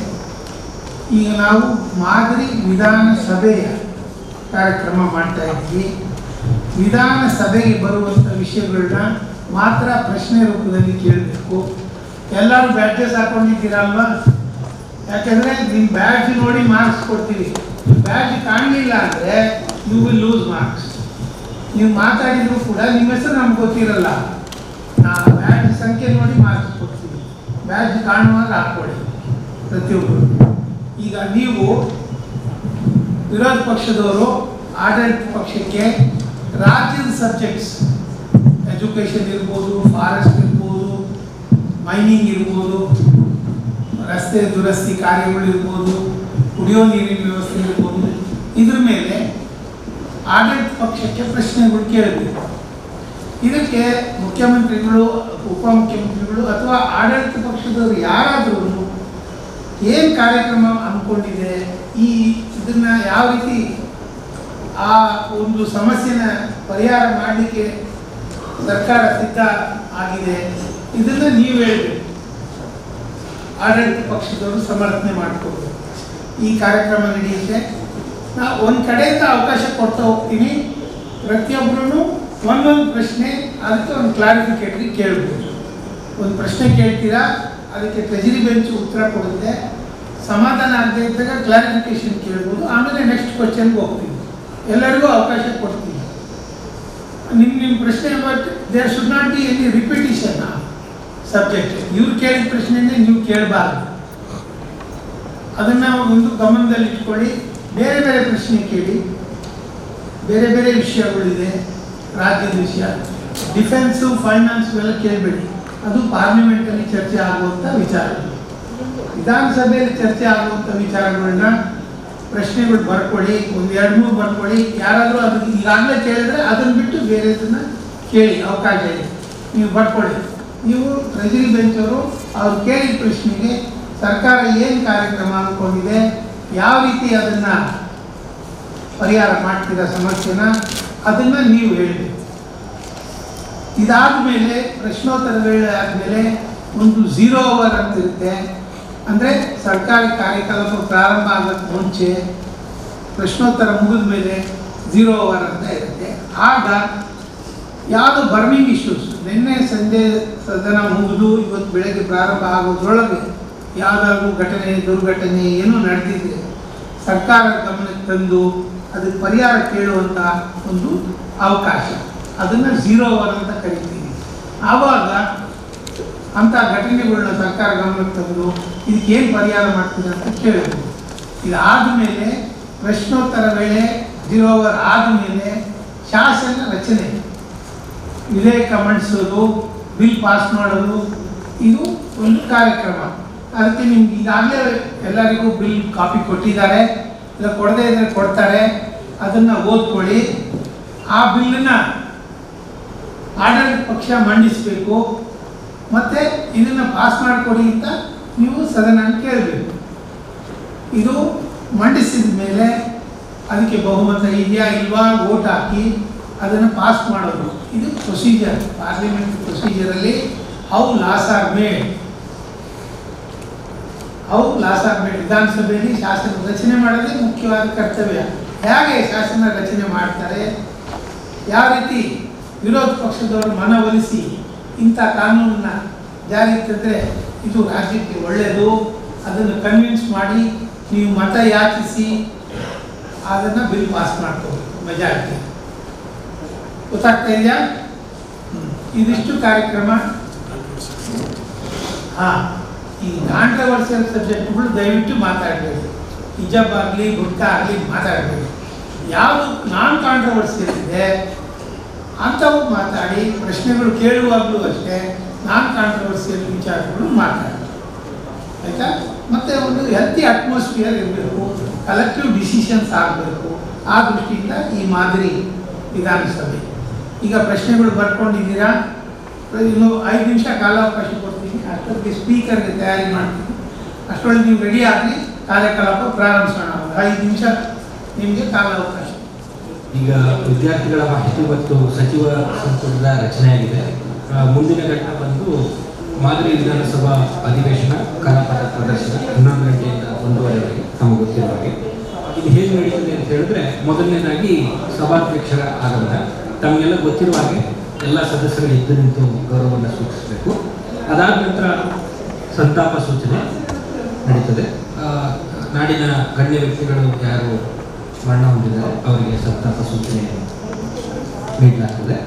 ಈಗ ನಾವು ಮಾದರಿ ವಿಧಾನಸಭೆಯ ಕಾರ್ಯಕ್ರಮ ಮಾಡ್ತಾ ಇದ್ವಿ. ವಿಧಾನಸಭೆಗೆ ಬರುವಂಥ ವಿಷಯಗಳನ್ನ ಮಾತ್ರ ಪ್ರಶ್ನೆ ರೂಪದಲ್ಲಿ ಕೇಳಬೇಕು. ಎಲ್ಲರೂ ಬ್ಯಾಡ್ಜಸ್ ಹಾಕೊಂಡಿದ್ದೀರಲ್ವಾ? ಯಾಕೆಂದರೆ ನಿಮ್ಮ ಬ್ಯಾಡ್ಜ್ ನೋಡಿ ಮಾರ್ಕ್ಸ್ ಕೊಡ್ತೀವಿ. ಬ್ಯಾಡ್ಜ್ ಕಾಣಲಿಲ್ಲ ಅಂದರೆ ಯು ವಿಲ್ ಲೂಸ್ ಮಾರ್ಕ್ಸ್. ನೀವು ಮಾತಾಡಿದ್ರು ಕೂಡ ನಿಮ್ಮ ಹೆಸರು ನಮ್ಗೆ ಗೊತ್ತಿರಲ್ಲ. ನಾವು ಬ್ಯಾಡ್ಜ್ ಸಂಖ್ಯೆ ನೋಡಿ ಮಾರ್ಕ್ಸ್ ಕೊಡ್ತೀವಿ. ಬ್ಯಾಡ್ಜ್ ಕಾಣುವಾಗ ಹಾಕ್ಕೊಳ್ಳಿ ಪ್ರತಿಯೊಬ್ಬರು. ಈಗ ನೀವು ವಿರೋಧ ಪಕ್ಷದವರು ಆಡಳಿತ ಪಕ್ಷಕ್ಕೆ ರಾಜ್ಯದ ಸಬ್ಜೆಕ್ಟ್ಸ್, ಎಜುಕೇಷನ್ ಇರ್ಬೋದು, ಫಾರೆಸ್ಟ್ ಇರ್ಬೋದು, ಮೈನಿಂಗ್ ಇರ್ಬೋದು, ರಸ್ತೆ ದುರಸ್ತಿ ಕಾರ್ಯಗಳು ಇರ್ಬೋದು, ಕುಡಿಯೋ ನೀರಿನ ವ್ಯವಸ್ಥೆ ಇರ್ಬೋದು, ಇದ್ರ ಮೇಲೆ ಆಡಳಿತ ಪಕ್ಷಕ್ಕೆ ಪ್ರಶ್ನೆಗಳು ಕೇಳಬೇಕು. ಇದಕ್ಕೆ ಮುಖ್ಯಮಂತ್ರಿಗಳು, ಉಪಮುಖ್ಯಮಂತ್ರಿಗಳು ಅಥವಾ ಆಡಳಿತ ಪಕ್ಷದವರು ಯಾರಾದರೂ ಏನು ಕಾರ್ಯಕ್ರಮ ಅಂದ್ಕೊಂಡಿದೆ, ಇದನ್ನು ಯಾವ ರೀತಿ ಆ ಒಂದು ಸಮಸ್ಯೆನ ಪರಿಹಾರ ಮಾಡಲಿಕ್ಕೆ ಸರ್ಕಾರ ಸಿದ್ಧ ಆಗಿದೆ, ಇದನ್ನು ನೀವು ಹೇಳಬೇಕು. ಆಡಳಿತ ಪಕ್ಷದವರು ಸಮರ್ಥನೆ ಮಾಡಿಕೊಡ್ಬೇಕು. ಈ ಕಾರ್ಯಕ್ರಮ ನಡೆಯುತ್ತೆ. ನಾವು ಒಂದು ಕಡೆಯಿಂದ ಅವಕಾಶ ಕೊಡ್ತಾ ಹೋಗ್ತೀನಿ. ಪ್ರತಿಯೊಬ್ಬರೂ ಒಂದೊಂದು ಪ್ರಶ್ನೆ, ಅದಕ್ಕೆ ಒಂದು ಕ್ಲಾರಿಫಿಕೇಟರಿ ಕೇಳಬೇಕು. ಒಂದು ಪ್ರಶ್ನೆ ಕೇಳ್ತೀರಾ, ಅದಕ್ಕೆ ಟ್ರೆಜರಿ ಬೆಂಚ್ ಉತ್ತರ ಕೊಡುತ್ತೆ. ಸಮಾಧಾನ ಆಗದೆ ಇದ್ದಾಗ ಕ್ಲಾರಿಫಿಕೇಶನ್ ಕೇಳ್ಬೋದು. ಆಮೇಲೆ ನೆಕ್ಸ್ಟ್ ಕ್ವಶನ್ಗೆ ಹೋಗ್ತೀವಿ. ಎಲ್ಲರಿಗೂ ಅವಕಾಶ ಕೊಡ್ತೀವಿ. ನಿಮ್ಮ ಪ್ರಶ್ನೆ but there should not be any repetition subject. ಇವ್ರು ಕೇಳಿದ ಪ್ರಶ್ನೆನೇ ನೀವು ಕೇಳಬಾರ್ದು. ಅದನ್ನು ಒಂದು ಗಮನದಲ್ಲಿ ಇಟ್ಕೊಳ್ಳಿ. ಬೇರೆ ಬೇರೆ ಪ್ರಶ್ನೆ ಕೇಳಿ. ಬೇರೆ ಬೇರೆ ವಿಷಯಗಳಿದೆ, ರಾಜ್ಯದ ವಿಷಯ, ಡಿಫೆನ್ಸು, ಫೈನಾನ್ಸು ಎಲ್ಲ ಕೇಳಬೇಡಿ. ಅದು ಪಾರ್ಲಿಮೆಂಟಲ್ಲಿ ಚರ್ಚೆ ಆಗುವಂಥ ವಿಚಾರಗಳು. ವಿಧಾನಸಭೆಯಲ್ಲಿ ಚರ್ಚೆ ಆಗುವಂಥ ವಿಚಾರಗಳನ್ನ ಪ್ರಶ್ನೆಗಳು ಬರ್ಕೊಳ್ಳಿ. 1-2-3 ಬರ್ಕೊಳ್ಳಿ. ಯಾರಾದರೂ ಅದಕ್ಕೆ ಈಗಾಗಲೇ ಕೇಳಿದ್ರೆ ಅದನ್ನು ಬಿಟ್ಟು ಬೇರೆದನ್ನು ಕೇಳಿ, ಅವಕಾಶ ಇದೆ. ನೀವು ಬರ್ಕೊಳ್ಳಿ. ನೀವು ಟ್ರೆಜರಿ ಬೆಂಚವರು ಅವ್ರು ಕೇಳಿದ ಪ್ರಶ್ನೆಗೆ ಸರ್ಕಾರ ಏನು ಕಾರ್ಯಕ್ರಮ ಅಂದ್ಕೊಂಡಿದೆ, ಯಾವ ರೀತಿ ಅದನ್ನು ಪರಿಹಾರ ಮಾಡ್ತೀರಾ ಸಮಸ್ಯೆನ, ಅದನ್ನು ನೀವು ಹೇಳಬೇಕು. ಇದಾದ ಮೇಲೆ ಪ್ರಶ್ನೋತ್ತರ ವೇಳೆ ಆದಮೇಲೆ ಒಂದು 0 ಅವರ್ ಅಂತ ಇರುತ್ತೆ. ಅಂದರೆ ಸರ್ಕಾರಿ ಕಾರ್ಯಕಲಾಪ ಪ್ರಾರಂಭ ಆಗೋಕ್ಕೆ ಮುಂಚೆ ಪ್ರಶ್ನೋತ್ತರ ಮುಗಿದ ಮೇಲೆ 0 ಅವರ್ ಅಂತ ಇರುತ್ತೆ. ಆಗ ಯಾವುದು ಬರ್ನಿಂಗ್ ಇಶ್ಯೂಸ್, ನಿನ್ನೆ ಸಂಜೆ ಸದನ ಮುಗಿದು ಇವತ್ತು ಬೆಳಗ್ಗೆ ಪ್ರಾರಂಭ ಆಗೋದ್ರೊಳಗೆ ಯಾವುದಾದ್ರೂ ಘಟನೆ, ದುರ್ಘಟನೆ ಏನೂ ನಡೆದಿದ್ರೆ ಸರ್ಕಾರ ಗಮನಕ್ಕೆ ತಂದು ಅದಕ್ಕೆ ಪರಿಹಾರ ಕೇಳುವಂಥ ಒಂದು ಅವಕಾಶ, ಅದನ್ನು 0 ಅವರ್ ಅಂತ ಕರಿತೀವಿ. ಆವಾಗ ಅಂಥ ಘಟನೆಗಳನ್ನ ಸರ್ಕಾರ ಗಮನಕ್ಕೆ ತೆಗೆದು ಇದಕ್ಕೇನು ಪರಿಹಾರ ಮಾಡ್ತೀರಾ ಅಂತ ಕೇಳಬೇಕು. ಇದಾದ ಮೇಲೆ ಪ್ರಶ್ನೋತ್ತರ ವೇಳೆ 0 ಅವರ್ ಆದಮೇಲೆ ಶಾಸನ ರಚನೆ, ವಿಧೇಯಕ ಮಂಡಿಸೋದು, ಬಿಲ್ ಪಾಸ್ ಮಾಡೋದು, ಇದು ಒಂದು ಕಾರ್ಯಕ್ರಮ. ಅದಕ್ಕೆ ನಿಮ್ಗೆ ಈಗಾಗಲೇ ಎಲ್ಲರಿಗೂ ಬಿಲ್ ಕಾಪಿ ಕೊಟ್ಟಿದ್ದಾರೆ, ಇಲ್ಲ ಕೊಡದೇ ಇದ್ರೆ ಕೊಡ್ತಾರೆ. ಅದನ್ನು ಓದ್ಕೊಳ್ಳಿ. ಆ ಬಿಲ್ಲನ್ನು ಆಡಳಿತ ಪಕ್ಷ ಮಂಡಿಸಬೇಕು, ಮತ್ತು ಇದನ್ನು ಪಾಸ್ ಮಾಡಿಕೊಡಿ ಅಂತ ನೀವು ಸದನ ಕೇಳಬೇಕು. ಇದು ಮಂಡಿಸಿದ ಮೇಲೆ ಅದಕ್ಕೆ ಬಹುಮತ ಇದೆಯಾ ಇಲ್ವಾ ವೋಟ್ ಹಾಕಿ ಅದನ್ನು ಪಾಸ್ ಮಾಡೋದು. ಇದು ಪ್ರೊಸೀಜರ್, ಪಾರ್ಲಿಮೆಂಟ್ ಪ್ರೊಸೀಜರಲ್ಲಿ ಹೌ ಲಾಸ್ ಆರ್ ಮೇಡ್. ವಿಧಾನಸಭೆಯಲ್ಲಿ ಶಾಸನ ರಚನೆ ಮಾಡೋದೇ ಮುಖ್ಯವಾದ ಕರ್ತವ್ಯ. ಹೇಗೆ ಶಾಸನ ರಚನೆ ಮಾಡ್ತಾರೆ, ಯಾವ ರೀತಿ ವಿರೋಧ ಪಕ್ಷದವರು ಮನವೊಲಿಸಿ ಇಂಥ ಕಾನೂನನ್ನ ಜಾರಿಗೆ ತಂದರೆ ಇದು ರಾಜ್ಯಕ್ಕೆ ಒಳ್ಳೆಯದು, ಅದನ್ನು ಕನ್ವಿನ್ಸ್ ಮಾಡಿ ನೀವು ಮತ ಯಾಚಿಸಿ ಅದನ್ನು ಬಿಲ್ ಪಾಸ್ ಮಾಡ್ಕೋಬೇಕು ಮೆಜಾರಿಟಿ. ಗೊತ್ತಾಗ್ತಾ ಇದೆಯಾ? ಇದಿಷ್ಟು ಕಾರ್ಯಕ್ರಮ. ಈ ಕಾಂಟ್ರವರ್ಸಿಯಲ್ ಸಬ್ಜೆಕ್ಟ್ಗಳು ದಯವಿಟ್ಟು ಮಾತಾಡಬೇಕು. ಹಿಜಾಬ್ ಆಗಲಿ ಗುಟ್ಕಾ ಆಗಲಿ ಮಾತಾಡಬೇಕು. ಯಾವುದು ನಾನ್ ಕಾಂಟ್ರವರ್ಸಿಯಲ್ ಇದೆ ಅಂಥವು ಮಾತಾಡಿ, ಪ್ರಶ್ನೆಗಳು ಕೇಳುವಾಗಲೂ ಅಷ್ಟೇ ನಾನ್ ಕಾಂಟ್ರವರ್ಸಿಯಲ್ ವಿಚಾರಗಳು ಮಾತಾಡಿ, ಆಯಿತಾ? ಮತ್ತು ಒಂದು ಹೆಲ್ತಿ ಅಟ್ಮಾಸ್ಫಿಯರ್ ಇರಬೇಕು, ಕಲೆಕ್ಟಿವ್ ಡಿಸಿಷನ್ಸ್ ಆಗಬೇಕು. ಆ ದೃಷ್ಟಿಯಿಂದ ಈ ಮಾದರಿ ವಿಧಾನಸಭೆ. ಈಗ ಪ್ರಶ್ನೆಗಳು ಬರ್ಕೊಂಡಿದ್ದೀರಾ, ಇನ್ನು 5 ನಿಮಿಷ ಕಾಲಾವಕಾಶ ಕೊಡ್ತೀನಿ. ಅಷ್ಟೊತ್ತಿಗೆ ಸ್ಪೀಕರ್ಗೆ ತಯಾರಿ ಮಾಡ್ತೀನಿ. ಅಷ್ಟೊಳಗೆ ನೀವು ರೆಡಿ ಆಗಲಿ, ಕಾರ್ಯಕಲಾಪ ಪ್ರಾರಂಭಿಸೋಣ. 5 ನಿಮಿಷ ನಿಮಗೆ ಕಾಲಾವಕಾಶ. ಈಗ ವಿದ್ಯಾರ್ಥಿಗಳ ಮಾಹಿತಿ ಮತ್ತು ಸಚಿವ ಸಂಪುಟದ ರಚನೆಯಾಗಿದೆ. ಮುಂದಿನ ಘಟ್ಟ ಬಂದು ಮಾದರಿ ವಿಧಾನಸಭಾ ಅಧಿವೇಶನ ಕಲಾಪದ ಪ್ರದರ್ಶನ 11 ಗಂಟೆಯಿಂದ 1:30ವರೆಗೆ ತಮಗೆ ಗೊತ್ತಿರುವ ಹಾಗೆ. ಇದು ಹೇಗೆ ನಡೀತದೆ ಅಂತ ಹೇಳಿದ್ರೆ, ಮೊದಲನೇದಾಗಿ ಸಭಾಧ್ಯಕ್ಷರ ಆಗಮನ. ತಮಗೆಲ್ಲ ಗೊತ್ತಿರುವ ಹಾಗೆ ಎಲ್ಲ ಸದಸ್ಯರು ಎದ್ದು ನಿಂತು ಗೌರವವನ್ನು ಸೂಚಿಸಬೇಕು. ಅದಾದ ನಂತರ ಸಂತಾಪ ಸೂಚನೆ ನಡೀತದೆ. ನಾಡಿನ ಗಣ್ಯ ವ್ಯಕ್ತಿಗಳು ಯಾರು ಮರಣ ಹೊಂದಿದ್ದಾರೆ ಅವರಿಗೆ ಸಂತಾಪ ಸೂಚನೆ ನೀಡಲಾಗ್ತದೆ.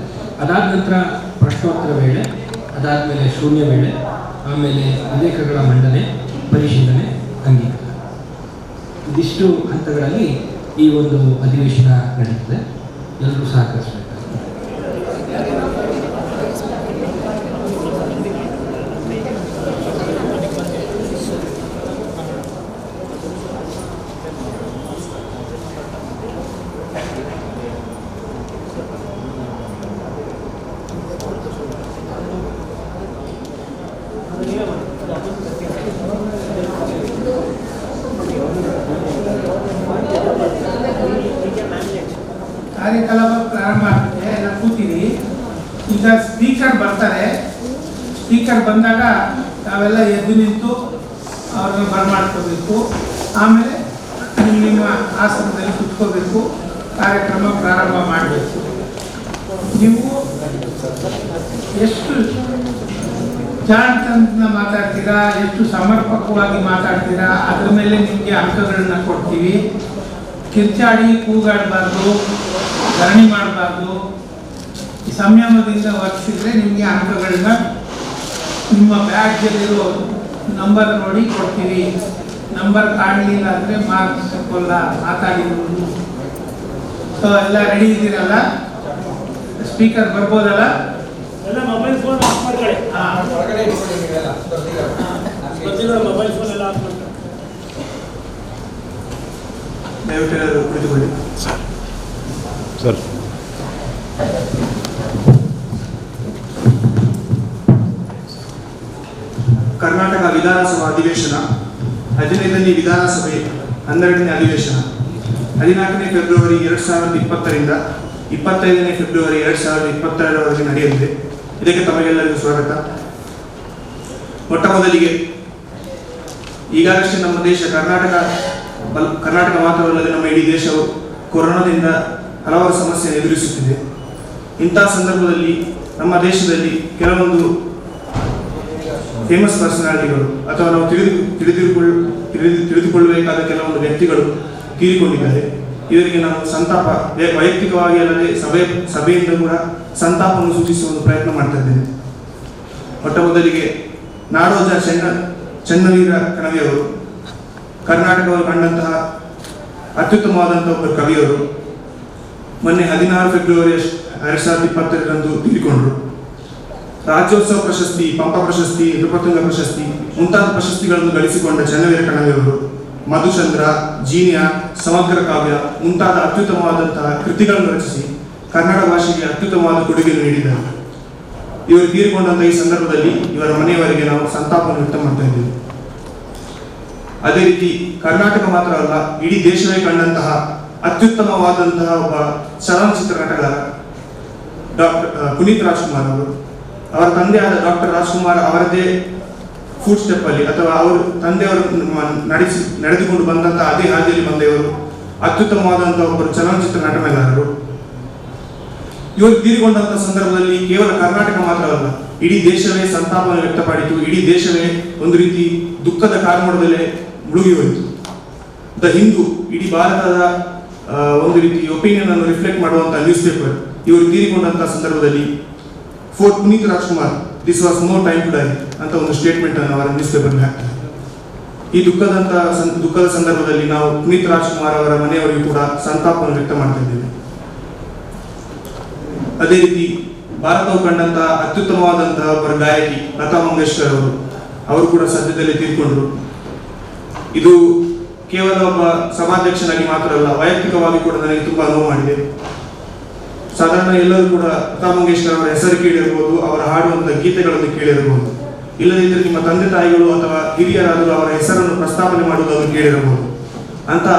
ಅದಾದ ನಂತರ ಪ್ರಶ್ನೋತ್ತರ ವೇಳೆ, ಅದಾದಮೇಲೆ ಶೂನ್ಯ ವೇಳೆ, ಆಮೇಲೆ ವಿಧೇಯಕಗಳ ಮಂಡನೆ, ಪರಿಶೀಲನೆ, ಅಂಗೀಕಾರ. ಇದಿಷ್ಟು ಹಂತಗಳಲ್ಲಿ ಈ ಒಂದು ಅಧಿವೇಶನ ನಡೀತದೆ. ಎಲ್ಲರೂ ಸಹಕರಿಸಬೇಕು. ಕಾರ್ಯಕಲಾಪ ಪ್ರಾರಂಭ ಆಗ್ತದೆ. ಎಲ್ಲ ಕೂತೀರಿ. ಈಗ ಸ್ಪೀಕರ್ ಬರ್ತಾರೆ. ಸ್ಪೀಕರ್ ಬಂದಾಗ ತಾವೆಲ್ಲ ಎದ್ದು ನಿಂತು ಅವ್ರನ್ನ ಬರಮಾಡ್ಕೋಬೇಕು. ಆಮೇಲೆ ನಿಮ್ಮ ಆಸನದಲ್ಲಿ ಕುತ್ಕೋಬೇಕು. ಕಾರ್ಯಕ್ರಮ ಪ್ರಾರಂಭ ಮಾಡಬೇಕು. ನೀವು ಎಷ್ಟು ಜಾಣತನ ಮಾತಾಡ್ತೀರಾ, ಎಷ್ಟು ಸಮರ್ಪಕವಾಗಿ ಮಾತಾಡ್ತೀರಾ, ಅದ್ರ ಮೇಲೆ ನಿಮಗೆ ಅಂಕಗಳನ್ನ ಕೊಡ್ತೀವಿ. ಕಿರ್ಚಾಡಿ ಕೂಗಾಡಬಾರ್ದು, ಧರಣಿ ಮಾಡಬಾರ್ದು. ಈ ಸಂಯಮದಿಂದ ವರ್ತಿಸಿದ್ರೆ ನಿಮಗೆ ಅಂಕಗಳನ್ನ ನಿಮ್ಮ ಬ್ಯಾಗ್ನಲ್ಲಿರೋ ನಂಬರ್ ನೋಡಿ ಕೊಡ್ತೀವಿ. ನಂಬರ್ ಕಾಣಲಿಲ್ಲ ಅಂದರೆ ಮಾರ್ಕ್ಸ್ ಕೊಲ್ಲ ಮಾತಾಡಿರೋದು. ಸೊ ಎಲ್ಲ ರೆಡಿ ಇದ್ದೀರಲ್ಲ? ಸ್ಪೀಕರ್ ಬರ್ಬೋದಲ್ಲ? ಎಲ್ಲ ಮೊಬೈಲ್ ಫೋನ್ ಆಫ್ ಮಾಡ್ಕೊಳ್ಳಿ. ಮೊಬೈಲ್ ಫೋನ್ ಎಲ್ಲ ಆಫ್ ಮಾಡ್ಕೊಳ್ಳಿ. ದಯವಿಟ್ಟು ಕುಳಿತುಕೊಳ್ಳಿ. ಸರ್, ಕರ್ನಾಟಕ ವಿಧಾನಸಭಾ ಅಧಿವೇಶನ 15ನೇ ವಿಧಾನಸಭೆ 12ನೇ ಅಧಿವೇಶನ 14ನೇ ಫೆಬ್ರವರಿ 2020ರಿಂದ 25ನೇ ಫೆಬ್ರವರಿ 2022ರವರೆಗೆ ನಡೆಯಲಿದೆ. ಇದಕ್ಕೆ ತಮಗೆಲ್ಲರಿಗೂ ಸ್ವಾಗತ. ಮೊಟ್ಟ ಮೊದಲಿಗೆ ಈಗಾಗಷ್ಟೇ ನಮ್ಮ ದೇಶ ಕರ್ನಾಟಕ ಮಾತ್ರವಲ್ಲದೆ ನಮ್ಮ ಇಡೀ ದೇಶವು ಕೊರೋನಾದಿಂದ ಹಲವಾರು ಸಮಸ್ಯೆಯನ್ನು ಎದುರಿಸುತ್ತಿದೆ. ಇಂತಹ ಸಂದರ್ಭದಲ್ಲಿ ನಮ್ಮ ದೇಶದಲ್ಲಿ ಕೆಲವೊಂದು ಫೇಮಸ್ ಪರ್ಸನಾಲಿಟಿಗಳು ಅಥವಾ ನಾವು ತಿಳಿದುಕೊಳ್ಳಬೇಕಾದ ಕೆಲವೊಂದು ವ್ಯಕ್ತಿಗಳು ತೀರಿಕೊಂಡಿದ್ದಾರೆ. ಇವರಿಗೆ ನಾನು ಸಂತಾಪ, ವೈಯಕ್ತಿಕವಾಗಿ ಅಲ್ಲದೆ ಸಭೆಯಿಂದ ಕೂಡ ಸಂತಾಪವನ್ನು ಸೂಚಿಸುವ ಒಂದು ಪ್ರಯತ್ನ ಮಾಡ್ತಾ ಇದ್ದೇನೆ. ಮೊಟ್ಟ ಮೊದಲಿಗೆ ನಾಡೋಜ ಚೆನ್ನವೀರ ಕಣವಿಯವರು, ಕರ್ನಾಟಕವರು ಕಂಡಂತಹ ಅತ್ಯುತ್ತಮವಾದಂತಹ ಒಬ್ಬರು ಕವಿಯವರು. ಮೊನ್ನೆ 16 ಫೆಬ್ರವರಿ 2022ರಂದು ತೀರಿಕೊಂಡರು. ರಾಜ್ಯೋತ್ಸವ ಪ್ರಶಸ್ತಿ, ಪಂಪ ಪ್ರಶಸ್ತಿ, ನೃಪತುಂಗ ಪ್ರಶಸ್ತಿ ಮುಂತಾದ ಪ್ರಶಸ್ತಿಗಳನ್ನು ಗಳಿಸಿಕೊಂಡ ಚೆನ್ನವೀರ ಕಣವಿಯವರು ಮಧುಚಂದ್ರ, ಜೀನಿಯಾ, ಸಮಗ್ರ ಕಾವ್ಯ ಮುಂತಾದ ಅತ್ಯುತ್ತಮವಾದಂತಹ ಕೃತಿಗಳನ್ನು ರಚಿಸಿ ಕನ್ನಡ ಭಾಷೆಗೆ ಅತ್ಯುತ್ತಮವಾದ ಕೊಡುಗೆಯನ್ನು ನೀಡಿದ್ದಾರೆ. ಇವರು ತೀರಿಕೊಂಡಂತಹ ಈ ಸಂದರ್ಭದಲ್ಲಿ ಇವರ ಮನೆಯವರಿಗೆ ನಾವು ಸಂತಾಪವನ್ನು ವ್ಯಕ್ತ ಮಾಡ್ತಾ ಇದ್ದೇವೆ. ಅದೇ ರೀತಿ ಕರ್ನಾಟಕ ಮಾತ್ರ ಅಲ್ಲ, ಇಡೀ ದೇಶವೇ ಕಂಡಂತಹ ಅತ್ಯುತ್ತಮವಾದಂತಹ ಒಬ್ಬ ಚಲನಚಿತ್ರ ನಟಗಾರ ಪುನೀತ್ ರಾಜ್ಕುಮಾರ್ ಅವರು. ಅವರ ತಂದೆಯಾದ ಡಾಕ್ಟರ್ ರಾಜ್ಕುಮಾರ್ ಅವರದೇ ಫುಡ್ ಸ್ಟೆಪ್ ಅಲ್ಲಿ ಅಥವಾ ಅವರು ತಂದೆಯವರು ನಡೆದುಕೊಂಡು ಬಂದಂತಹ ಅದೇ ಹಾದಿಯಲ್ಲಿ ಬಂದವರು ಅತ್ಯುತ್ತಮವಾದಂತಹ ಒಬ್ಬರು ಚಲನಚಿತ್ರ ನಟನೆಗಾರರು. ಇವರು ತೀರಿಕೊಂಡಂತಹ ಸಂದರ್ಭದಲ್ಲಿ ಕೇವಲ ಕರ್ನಾಟಕ ಮಾತ್ರವಲ್ಲ, ಇಡೀ ದೇಶವೇ ಸಂತಾಪವನ್ನು ವ್ಯಕ್ತಪಡಿತು. ಇಡೀ ದೇಶವೇ ಒಂದು ರೀತಿ ದುಃಖದ ಕಾರ್ಮೋಡದಲ್ಲೇ ಮುಳುಗಿ ಹೋಯಿತು. ದ ಹಿಂದೂ ಇಡೀ ಭಾರತದ ಒಂದು ರೀತಿ ಒಪಿನಿಯನ್ ಅನ್ನು ರಿಫ್ಲೆಕ್ಟ್ ಮಾಡುವಂತಹ ನ್ಯೂಸ್ ಪೇಪರ್ ಇವರು ತೀರಿಕೊಂಡಂತಹ ಸಂದರ್ಭದಲ್ಲಿ for Puneeth Rajkumar this was no time to die ಅಂತ ಒಂದು ಸ್ಟೇಟ್ಮೆಂಟ್ ಅನ್ನು ಅವರ ನ್ಯೂಸ್ ಪೇಪರ್ ಹಾಕ್ತಾರೆ. ಈ ದುಃಖದ ಸಂದರ್ಭದಲ್ಲಿ ನಾವು ಪುನೀತ್ ರಾಜ್ಕುಮಾರ್ ಅವರ ಮನೆಯವರಿಗೂ ಕೂಡ ಸಂತಾಪವನ್ನು ವ್ಯಕ್ತ ಮಾಡ್ತಾ ಇದ್ದೇವೆ. ಅದೇ ರೀತಿ ಭಾರತವು ಕಂಡಂತಹ ಅತ್ಯುತ್ತಮವಾದಂತಹ ಒಬ್ಬರ ಗಾಯಕಿ ಲತಾ ಮಂಗೇಶ್ಕರ್ ಅವರು ಕೂಡ ಸದ್ಯದಲ್ಲೇ ತೀರ್ಕೊಂಡ್ರು. ಇದು ಕೇವಲ ಒಬ್ಬ ಸಭಾಧ್ಯಕ್ಷನಾಗಿ ಮಾತ್ರ ಅಲ್ಲ, ವೈಯಕ್ತಿಕವಾಗಿ ಕೂಡ ನನಗೆ ತುಂಬಾ ನೋವು ಮಾಡಿದೆ. ಸಾಧಾರಣ ಎಲ್ಲರೂ ಕೂಡ ಲತಾ ಮಂಗೇಶ್ಕರ್ ಅವರ ಹೆಸರು ಕೇಳಿರಬಹುದು, ಅವರ ಹಾಡುವಂತಹ ಗೀತೆಗಳನ್ನು ಕೇಳಿರಬಹುದು. ಇಲ್ಲದಿದ್ದರೆ ನಿಮ್ಮ ತಂದೆ ತಾಯಿಗಳು ಅಥವಾ ಹಿರಿಯರಾದರೂ ಅವರ ಹೆಸರನ್ನು ಪ್ರಸ್ತಾಪನೆ ಮಾಡುವುದನ್ನು ಕೇಳಿರಬಹುದು. ಅಂತಹ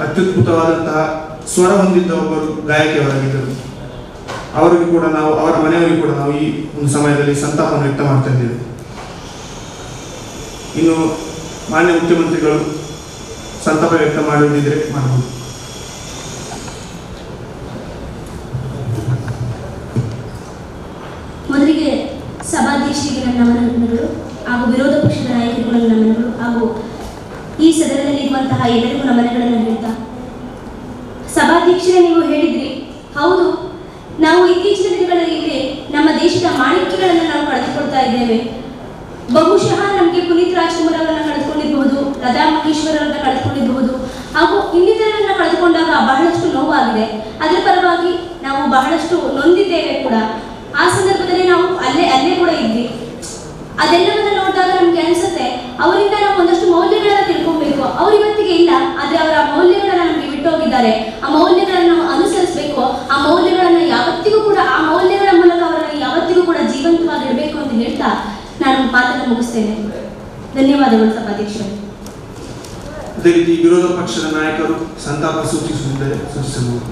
ಅತ್ಯುದ್ಭುತವಾದಂತಹ ಸ್ವರ ಹೊಂದಿದ್ದ ಒಬ್ಬರು ಗಾಯಕಿಯವರಾಗಿದ್ದರು. ಅವರಿಗೂ ಕೂಡ ನಾವು, ಅವರ ಮನೆಯವರಿಗೂ ಕೂಡ ನಾವು ಈ ಒಂದು ಸಮಯದಲ್ಲಿ ಸಂತಾಪವನ್ನು ವ್ಯಕ್ತ ಮಾಡ್ತಾ ಇದ್ದೇವೆ. ಇನ್ನು ಮಾನ್ಯ ಮುಖ್ಯಮಂತ್ರಿಗಳು ಸಂತಾಪ ವ್ಯಕ್ತ ಮಾಡುವುದಿದ್ರೆ ಮಾಡಬಹುದು. ಮೊದಲಿಗೆ ಸಭಾಧ್ಯಕ್ಷರಿಗೆ ನನ್ನ ನಮನಗಳು ಹಾಗೂ ವಿರೋಧ ಪಕ್ಷದ ನಾಯಕರಿಗೂ ನನ್ನ ನಮನಗಳು ಹಾಗೂ ಈ ಸದನದಲ್ಲಿ ಇರುವಂತಹ ಎಲ್ಲರಿಗೂ ನಮನಗಳನ್ನು ಹೇಳ್ತಾ, ಸಭಾಧ್ಯಕ್ಷರೇ ನೀವು ಹೇಳಿದ್ರಿ, ಹೌದು, ನಾವು ಇತ್ತೀಚಿನ ದಿನಗಳಲ್ಲಿ ನಮ್ಮ ದೇಶದ ಮಾಣಿಕ್ಯಗಳನ್ನು ನಾವು ಕಳೆದುಕೊಳ್ತಾ ಇದ್ದೇವೆ. ಬಹುಶಃ ನಮಗೆ ಪುನೀತ್ ರಾಜ್ಕುಮಾರ್ ಅವರನ್ನ ಕಳೆದುಕೊಂಡಿರಬಹುದು, ಲತಾ ಮಂಗೇಶ್ವರ್ ಅವರನ್ನ ಕಳೆದುಕೊಂಡಿರಬಹುದು ಹಾಗೂ ಇನ್ನಿತರರನ್ನ ಕಳೆದುಕೊಂಡಾಗ ಬಹಳಷ್ಟು ನೋವಾಗಿದೆ. ಅದರ ಪರವಾಗಿ ನಾವು ಬಹಳಷ್ಟು ನೊಂದಿದ್ದೇವೆ ಕೂಡ. ಆ ಸಂದರ್ಭದಲ್ಲಿ ನಾವು ಅಲ್ಲೇ ಕೂಡ ಇದ್ವಿ. ಅದೆಲ್ಲವನ್ನ ನೋಡಿದಾಗ ನಮ್ಗೆ ಅನ್ಸುತ್ತೆ, ಅವರಿಂದ ನಾವು ಒಂದಷ್ಟು ಮೌಲ್ಯಗಳನ್ನ ತಿಳ್ಕೊಬೇಕು. ಅವ್ರು ಇವತ್ತಿಗೆ ಇಲ್ಲ, ಆದ್ರೆ ಅವರ ಮೌಲ್ಯಗಳನ್ನ ನಮ್ಗೆ ಬಿಟ್ಟೋಗಿದ್ದಾರೆ. ಆ ಮೌಲ್ಯಗಳನ್ನ ನಾವು ಅನುಸರಿಸಬೇಕು. ಆ ಮೌಲ್ಯಗಳನ್ನ ಯಾವತ್ತಿಗೂ ಕೂಡ, ಆ ಮೌಲ್ಯಗಳ ಮೂಲಕ ಅವರನ್ನು ಯಾವತ್ತಿಗೂ ಕೂಡ ಜೀವಂತವಾಗಿಡಬೇಕು ಅಂತ ಹೇಳ್ತಾ ನಾನು ಮಾತನ್ನು ಮುಗಿಸ್ತೇನೆ. ಧನ್ಯವಾದಗಳು ಸಭಾಧ್ಯಕ್ಷರೇ. ಅದೇ ರೀತಿ ವಿರೋಧ ಪಕ್ಷದ ನಾಯಕರು ಸಂತಾಪ ಸೂಚಿಸಬಹುದು.